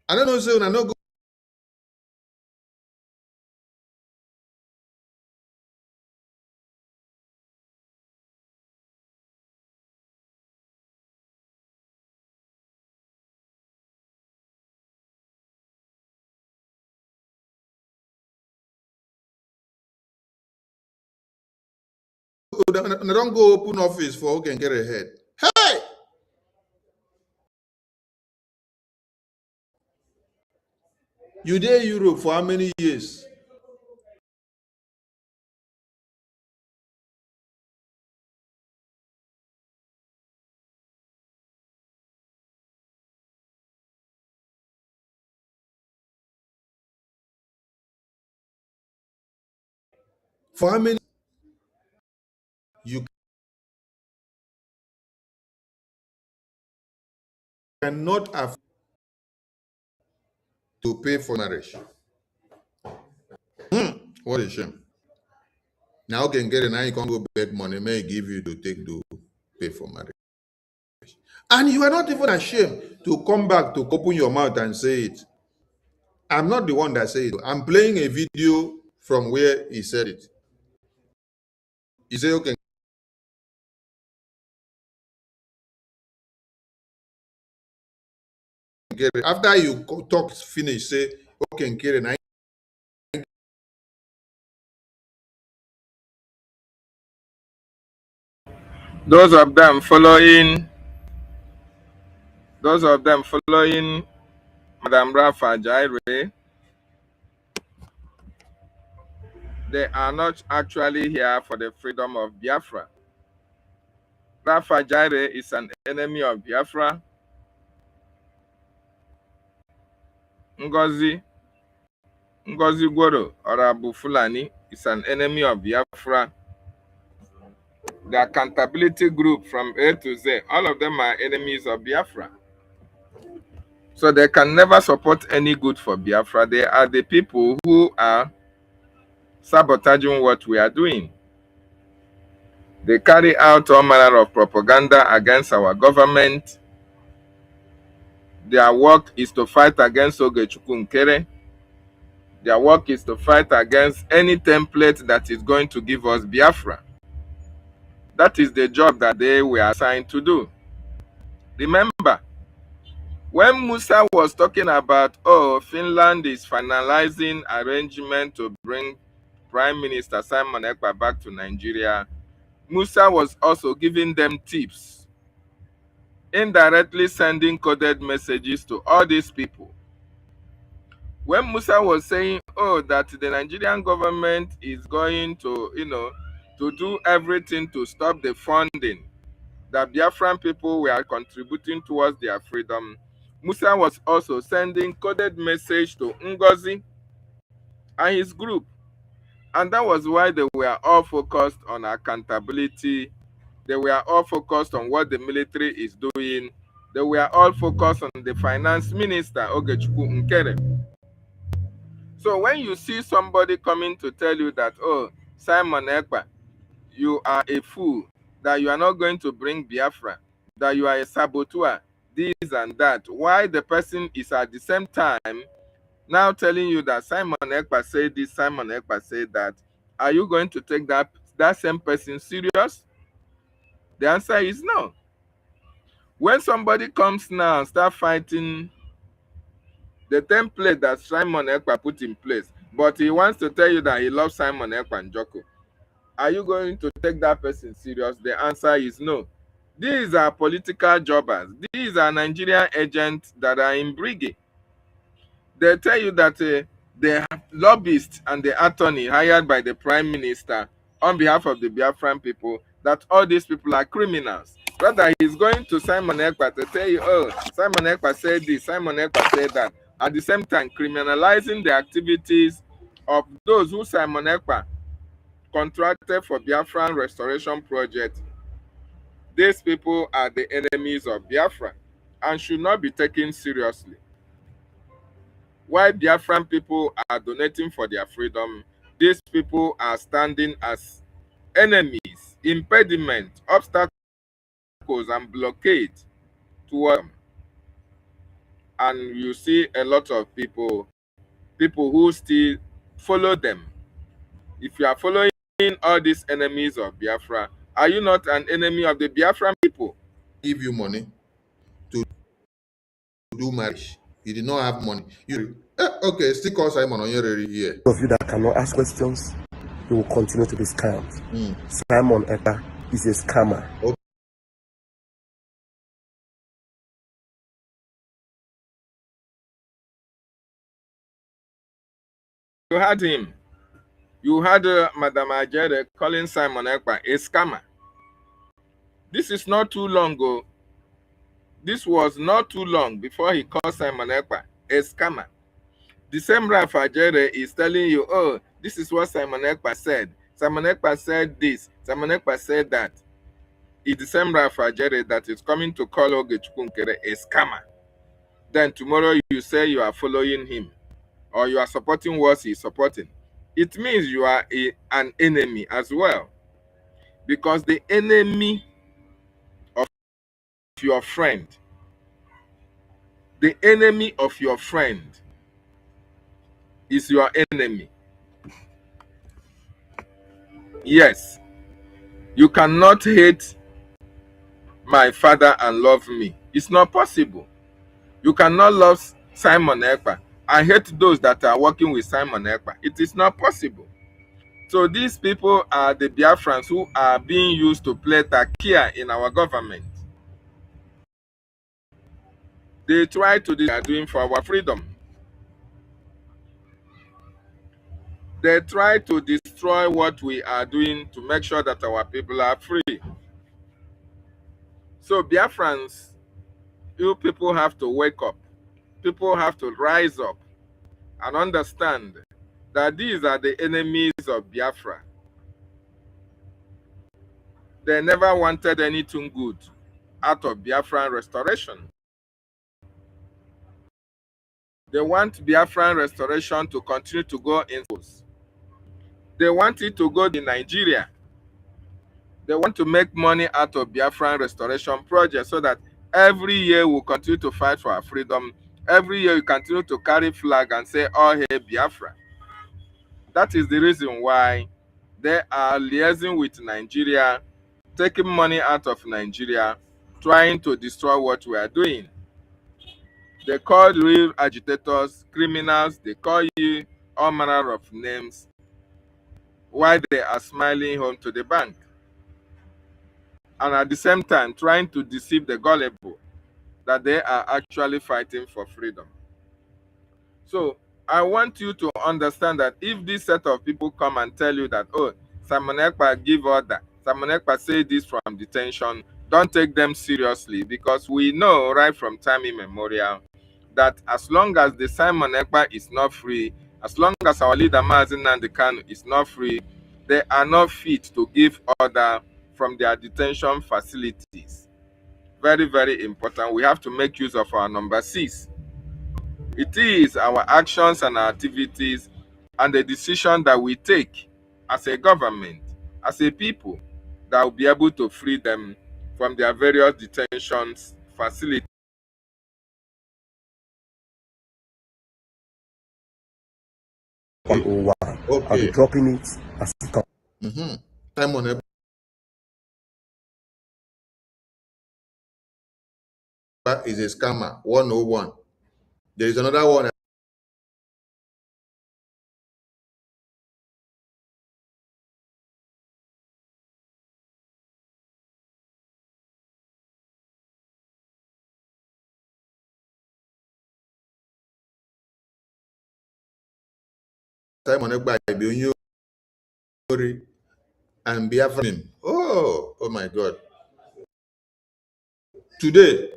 I don't know, say I no go don't go open office for who can get ahead. Hey! You there Europe for how many years? For how many? You cannot afford to pay for marriage. What a shame. Now can get it, now you can't go beg money, may give you to take to pay for marriage. And you are not even ashamed to come back to open your mouth and say it. I'm not the one that said it. I'm playing a video from where he said it. He said, okay, after you talk finish, say, okay, Nkere, now Those of them following Madam Rafa Jaire, they are not actually here for the freedom of Biafra. Rafa Jaire is an enemy of Biafra. Ngozi Goro or Abu Fulani is an enemy of Biafra. The accountability group from A to Z, all of them are enemies of Biafra. So they can never support any good for Biafra. They are the people who are sabotaging what we are doing. They carry out all manner of propaganda against our government. Their work is to fight against Ogechukwu Nkere. Their work is to fight against any template that is going to give us Biafra. That is the job that they were assigned to do. Remember, when Musa was talking about, oh, Finland is finalizing arrangement to bring Prime Minister Simon Ekpa back to Nigeria, Musa was also giving them tips, indirectly sending coded messages to all these people. When Musa was saying, oh, that the Nigerian government is going to, to do everything to stop the funding that Biafran people were contributing towards their freedom, Musa was also sending coded message to Ngozi and his group. And that was why they were all focused on accountability. They were all focused on what the military is doing. They were all focused on the finance minister, Ogechukwu Nkere. So when you see somebody coming to tell you that, oh, Simon Ekpa, you are a fool, that you are not going to bring Biafra, that you are a saboteur, this and that, why the person is at the same time now telling you that Simon Ekpa said this, Simon Ekpa said that, are you going to take that same person serious? The answer is no. When somebody comes now and start fighting the template that Simon Ekpa put in place, but he wants to tell you that he loves Simon Ekpa and Joko, are you going to take that person serious? The answer is no. These are political jobbers. These are Nigerian agents that are in Brigade. They tell you that the lobbyist and the attorney hired by the prime minister on behalf of the Biafran people, that all these people are criminals. Rather, he's going to Simon Ekpa to tell you, oh, Simon Ekpa said this, Simon Ekpa said that. At the same time, criminalizing the activities of those who Simon Ekpa contracted for Biafran Restoration Project. These people are the enemies of Biafra and should not be taken seriously. While Biafran people are donating for their freedom, these people are standing as enemies, impediment, obstacles, and blockade toward them. And you see a lot of people who still follow them. If you are following all these enemies of Biafra, are you not an enemy of the Biafran people? Give you money to do marriage. You did not have money. Okay, still call Simon Onyerere here. Those of you that cannot ask questions, you will continue to be scammed. Simon Ekpa is a scammer. Okay. You heard him. You heard Madam Ajere calling Simon Ekpa a scammer. This is not too long ago. This was not too long before he called Simon Ekpa a scammer. The same Rafa Ajere is telling you, oh, this is what Simon Ekpa said. Simon Ekpa said this. Simon Ekpa said that. It's the same Rafa Ajere that is coming to call Ogechukwu Nkere a scammer. Then tomorrow you say you are following him or you are supporting what he is supporting. It means you are an enemy as well. Because the enemy of your friend, the enemy of your friend is your enemy. Yes, you cannot hate my father and love me. It's not possible. You cannot love Simon Ekpa and hate those that are working with Simon Ekpa. It is not possible. So these people are the Biafrans who are being used to play takia in our government. They try to do what they are doing for our freedom. They try to destroy what we are doing to make sure that our people are free. So Biafrans, you people have to wake up. People have to rise up and understand that these are the enemies of Biafra. They never wanted anything good out of Biafran restoration. They want Biafran restoration to continue to go in schools. They want it to go in Nigeria. They want to make money out of Biafran restoration project so that every year we'll continue to fight for our freedom. Every year we continue to carry flag and say, "Oh, hey, Biafra." That is the reason why they are liaising with Nigeria, taking money out of Nigeria, trying to destroy what we are doing. They call real agitators criminals. They call you all manner of names while they are smiling home to the bank. And at the same time, trying to deceive the gullible that they are actually fighting for freedom. So I want you to understand that if this set of people come and tell you that, oh, Simon Ekpa give order, Simon Ekpa say this from detention, don't take them seriously, because we know right from time immemorial that as long as the Simon Ekpa is not free, as long as our leader Mazi Nnamdi Kanu is not free, they are not fit to give order from their detention facilities. Very, very important. We have to make use of our number 6. It is our actions and our activities and the decision that we take as a government, as a people, that will be able to free them from their various detention facilities. Okay. I'll be dropping it as it comes. Simon Ekpa is a scammer. 101. There is another one. Simon Ekpa and Biafran. Oh my God. Today,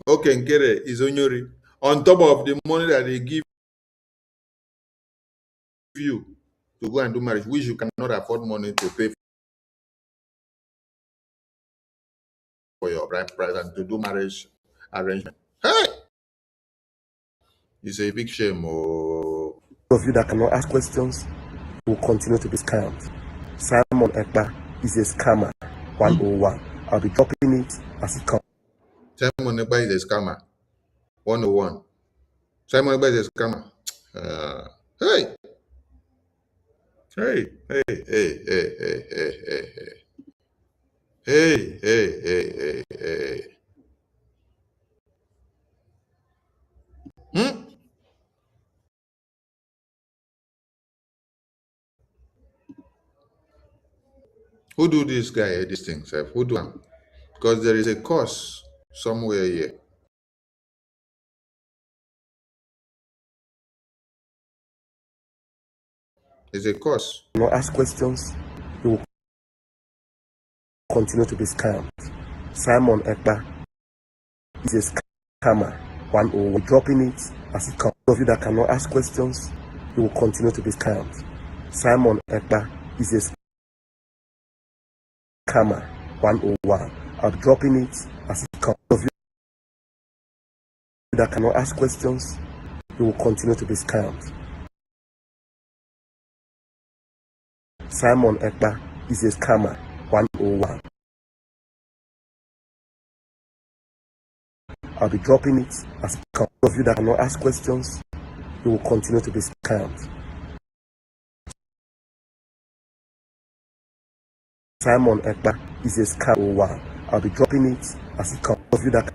Nkere is Onyori. On top of the money that they give you to go and do marriage, which you cannot afford money to pay for your bride price and to do marriage arrangement. Hey! It's a big shame. Oh. Those of you that cannot ask questions will continue to be scammed. Simon Ekpa is a scammer. 101. I'll be dropping it as it comes. Simon Ekpa is a scammer. 101. Simon Ekpa is a scammer. Hey! Hey, hey, hey, hey, hey, hey, hey, hey. Hey, hey, hey, hey, hey. Who do this guy, this thing, self? Who do him? Because there is a course somewhere here. There's a course. Not ask questions, you will continue to be scammed. Simon Ekpa is a scammer. 101. Dropping it as it comes. Those of you that cannot ask questions, you will continue to be scammed. Simon Ekpa is a scammer. 101. I'll be dropping it as it comes. Those of you that cannot ask questions, you will continue to be scammed. Simon Ekpa is a scammer. 101. I'll be dropping it as it comes. Those of you that cannot ask questions, you will continue to be scammed. Simon Ekpa is a scam. One. I'll be dropping it as it comes. Of you that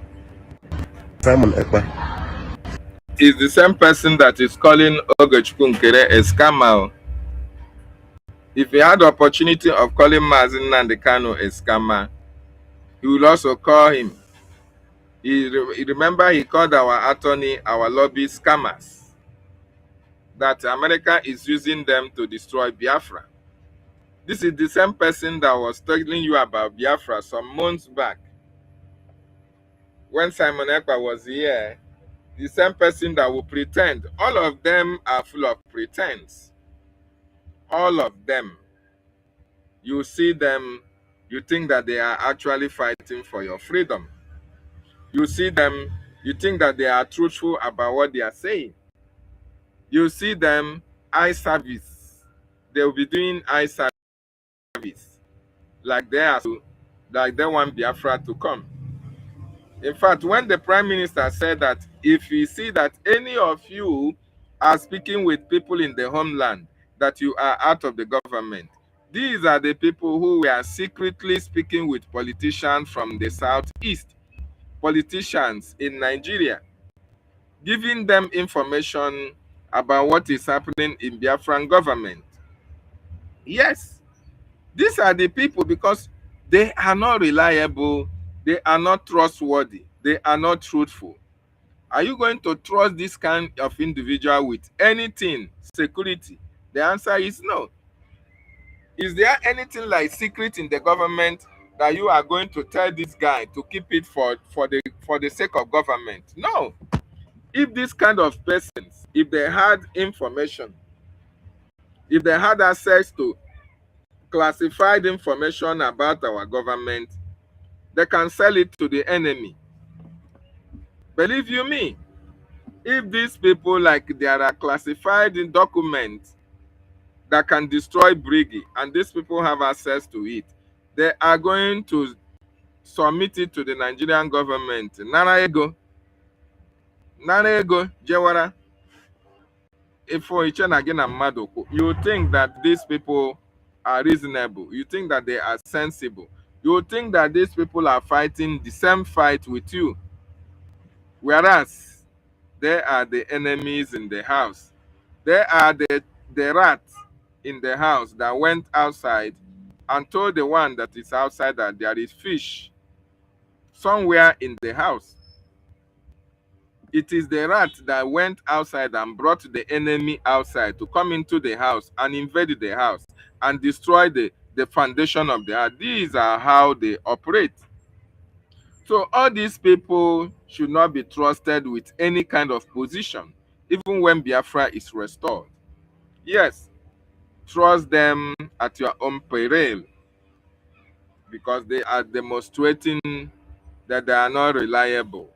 Simon Ekpa is the same person that is calling Ogechukwu Nkere a scammer. If he had the opportunity of calling Mazin Nandekano a scammer, he will also call him. Remember he called our attorney, our lobby scammers. That America is using them to destroy Biafra. This is the same person that was telling you about Biafra some months back. When Simon Ekpa was here, the same person that will pretend. All of them are full of pretense. All of them. You see them, you think that they are actually fighting for your freedom. You see them, you think that they are truthful about what they are saying. You see them, eye service. They will be doing eye service. Like they want Biafra to come. In fact, when the Prime Minister said that if you see that any of you are speaking with people in the homeland, that you are out of the government, these are the people who were secretly speaking with politicians from the southeast, politicians in Nigeria, giving them information about what is happening in Biafran government. Yes, these are the people because they are not reliable, they are not trustworthy, they are not truthful. Are you going to trust this kind of individual with anything, security? The answer is no. Is there anything like secret in the government that you are going to tell this guy to keep it for the sake of government? No. If this kind of persons, if they had information, if they had access to classified information about our government, they can sell it to the enemy. Believe you me, if these people, like there are classified in documents that can destroy Brigi, and these people have access to it, they are going to submit it to the Nigerian government. Naraego, Jewara, for you think that these people are reasonable, you think that they are sensible, you think that these people are fighting the same fight with you, whereas they are the enemies in the house. They are the rats in the house that went outside and told the one that is outside that there is fish somewhere in the house. It is the rat that went outside and brought the enemy outside to come into the house and invade the house and destroy the foundation of the house. These are how they operate. So all these people should not be trusted with any kind of position, even when Biafra is restored. Yes, trust them at your own peril, because they are demonstrating that they are not reliable.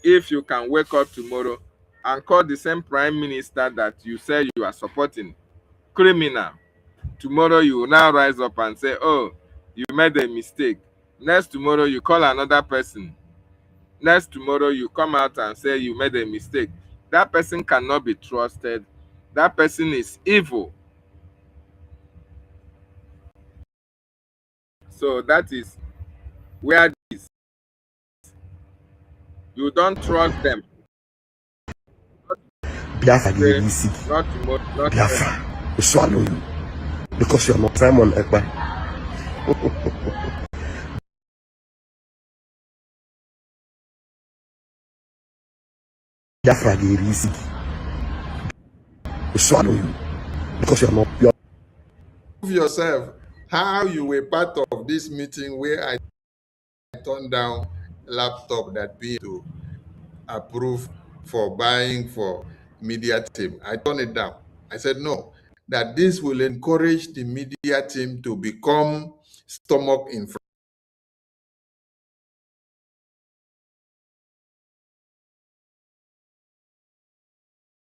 If you can wake up tomorrow and call the same prime minister that you say you are supporting criminal, tomorrow you will now rise up and say, oh, you made a mistake. Next tomorrow you call another person. Next tomorrow you come out and say you made a mistake. That person cannot be trusted. That person is evil. So that is where it is. You don't trust them. Biafra get easy. Not tomorrow, not Biafra will swallow you because you are not Simon Ekpa. Biafra get easy. Will swallow you because you are not. Prove yourself how you were part of this meeting where I turned down laptop that be to approve for buying for media team. I turned it down. I said no, that this will encourage the media team to become stomach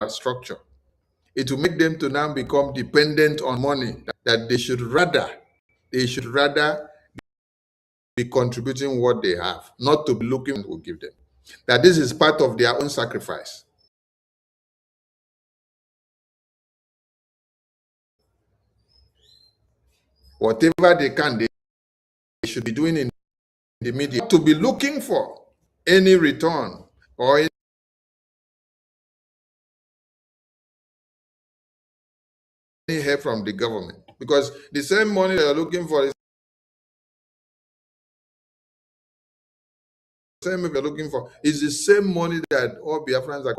infrastructure. It will make them to now become dependent on money, that they should rather be contributing what they have, not to be looking who give them. That this is part of their own sacrifice. whatever they can, they should be doing in the media to be looking for any return or any help from the government, because the same money they are looking for is the same they're looking for is the same money that all Biafrans are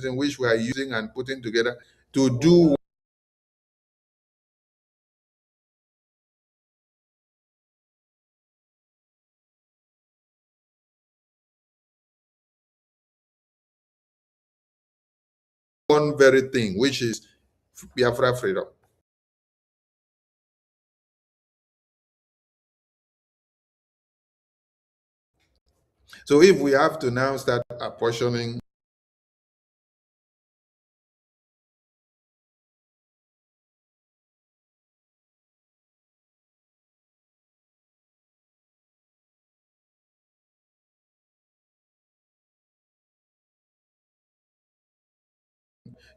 in which we are using and putting together to do one very thing, which is Biafra freedom. So if we have to now start apportioning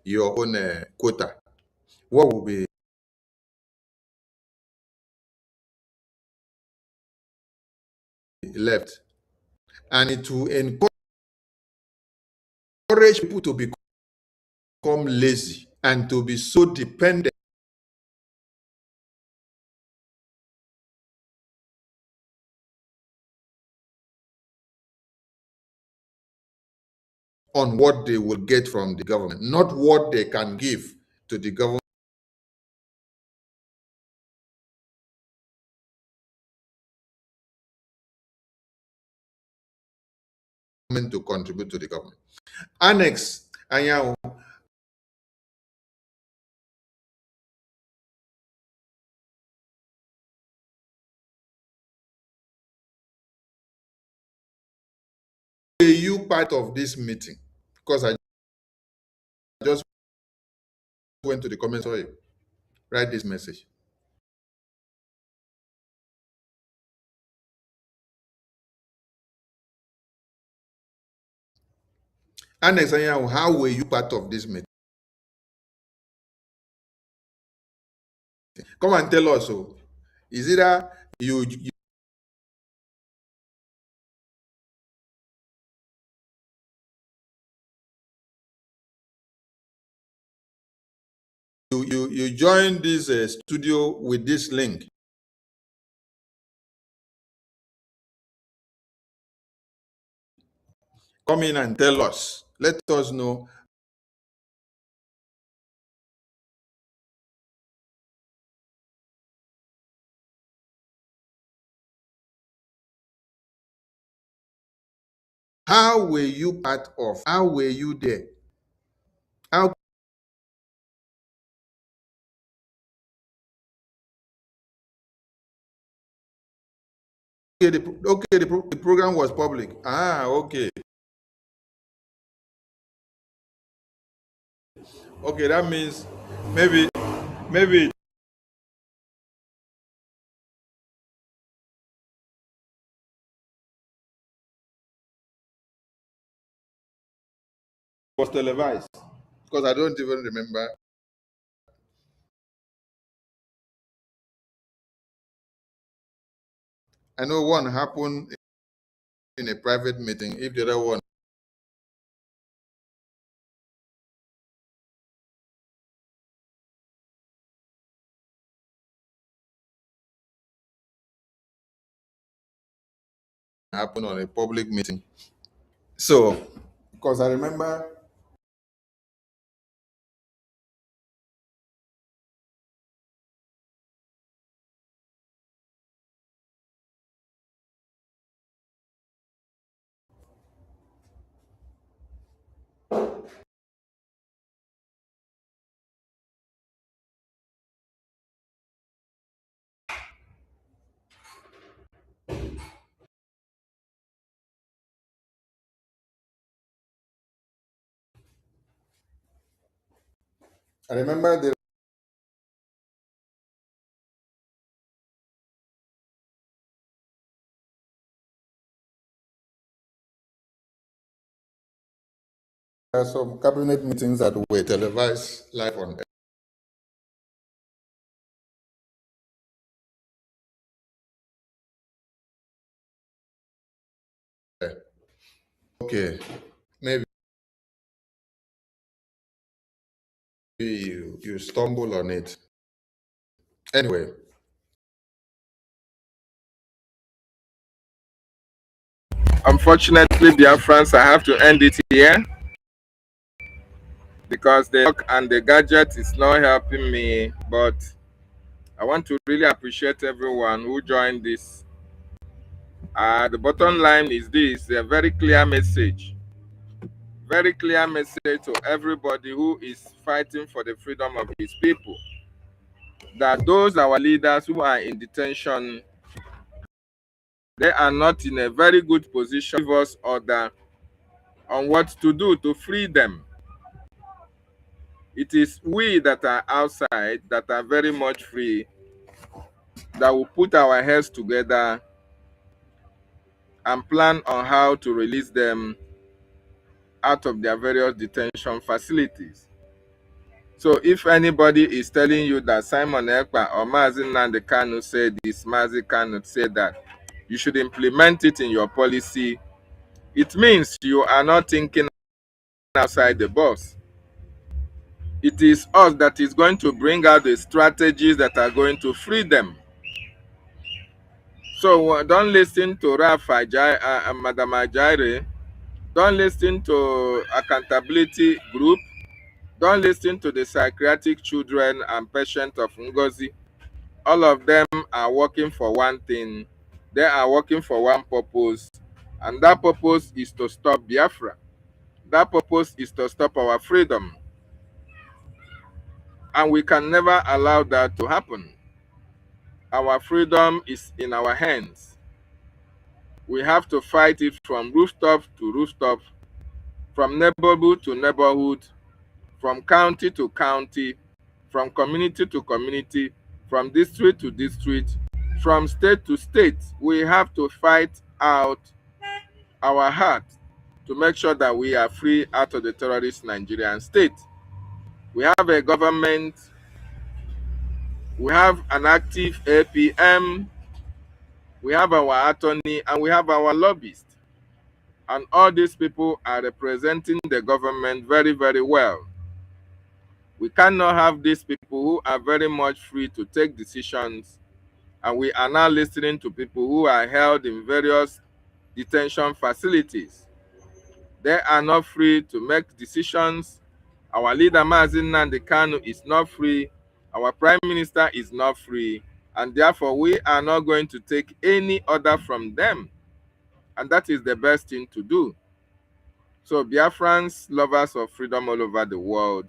your own quota, what will be left? And it will encourage people to become lazy and to be so dependent on what they will get from the government, not what they can give to the government to contribute to the government. Annex, Anyanwu, are you part of this meeting? Because I just went to the comments for you. Write this message. Annex, Anyanwu, how were you part of this meeting? Come and tell us. So, is it that you joined this studio with this link? Come in and tell us. Let us know. How were you part of? How were you there? How okay, the program was public. Ah, okay. Okay, that means maybe it was televised, because I don't even remember. I know one happened in a private meeting. If the other one happened on a public meeting. So, because I remember the are some cabinet meetings that were televised live on air. Okay, maybe you stumble on it. Anyway, Unfortunately, Biafrans, I have to end it here because the talk and the gadget is not helping me. But I want to really appreciate everyone who joined this. The bottom line is this: a very clear message. Very clear message to everybody who is fighting for the freedom of his people. That those our leaders who are in detention, they are not in a very good position to give us order on what to do to free them. It is we that are outside that are very much free, that will put our heads together and plan on how to release them out of their various detention facilities. So if anybody is telling you that Simon Ekpa or Mazin Nandekanu said this, Mazi Kanu said that, you should implement it in your policy, it means you are not thinking outside the box. It is us that is going to bring out the strategies that are going to free them. So don't listen to Madam Ajaire. Don't listen to accountability group. Don't listen to the psychiatric children and patients of Ngozi. All of them are working for one thing. They are working for one purpose. And that purpose is to stop Biafra. That purpose is to stop our freedom. And we can never allow that to happen. Our freedom is in our hands. We have to fight it from rooftop to rooftop, from neighborhood to neighborhood, from county to county, from community to community, from district to district, from state to state. We have to fight out our heart to make sure that we are free out of the terrorist Nigerian state. We have a government, we have an active APM, we have our attorney, and we have our lobbyist. And all these people are representing the government very, very well. We cannot have these people who are very much free to take decisions, and we are now listening to people who are held in various detention facilities. They are not free to make decisions. Our leader, Mazin Nandekanu, is not free. Our prime minister is not free. And therefore, we are not going to take any order from them. And that is the best thing to do. So, Biafrans, lovers of freedom all over the world,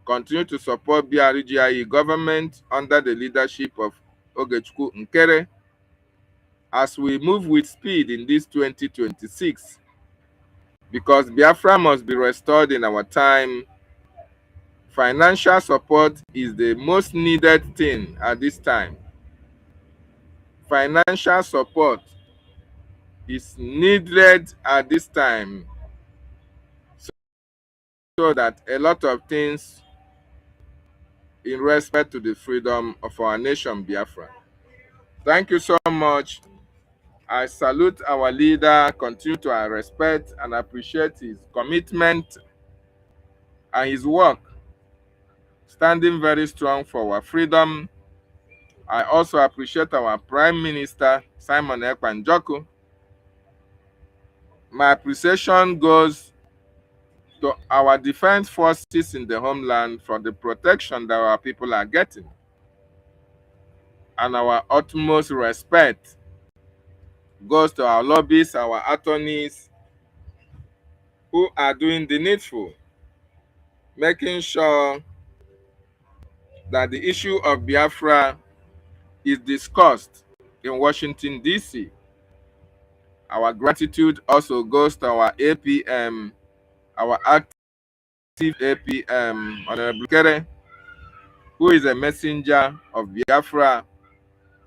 continue to support BRGIE government under the leadership of Ogechukwu Nkere as we move with speed in this 2026. Because Biafra must be restored in our time. Financial support is the most needed thing at this time. Financial support is needed at this time so that a lot of things in respect to the freedom of our nation, Biafra. Thank you so much. I salute our leader, continue to respect and appreciate his commitment and his work, standing very strong for our freedom. I also appreciate our Prime Minister, Simon Ekpa Njoku. My appreciation goes to our defense forces in the homeland for the protection that our people are getting. And our utmost respect goes to our lobbyists, our attorneys, who are doing the needful, making sure that the issue of Biafra is discussed in Washington, D.C. Our gratitude also goes to our APM, our active APM, Honorable Kere, who is a messenger of Biafra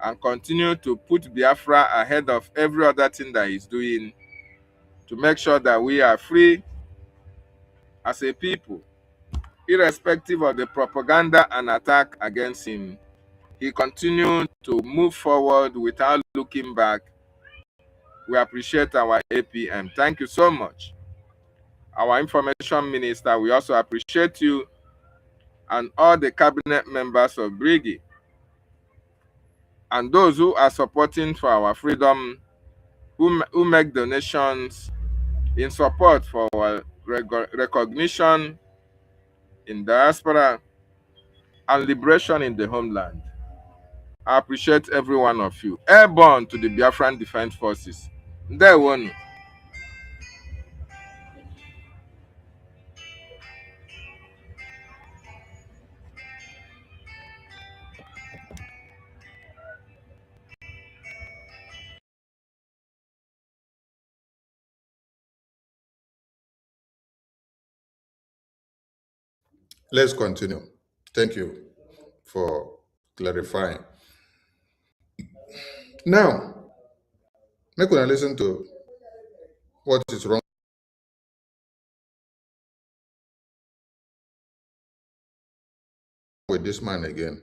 and continue to put Biafra ahead of every other thing that he's doing to make sure that we are free as a people, irrespective of the propaganda and attack against him. He continued to move forward without looking back. We appreciate our APM. Thank you so much. Our information minister, we also appreciate you and all the cabinet members of Briggy and those who are supporting for our freedom, who make donations in support for our recognition in diaspora and liberation in the homeland. I appreciate every one of you. Airborne to the Biafran Defense Forces. There one. Let's continue. Thank you for clarifying. Now, make una listen to what is wrong with this man again.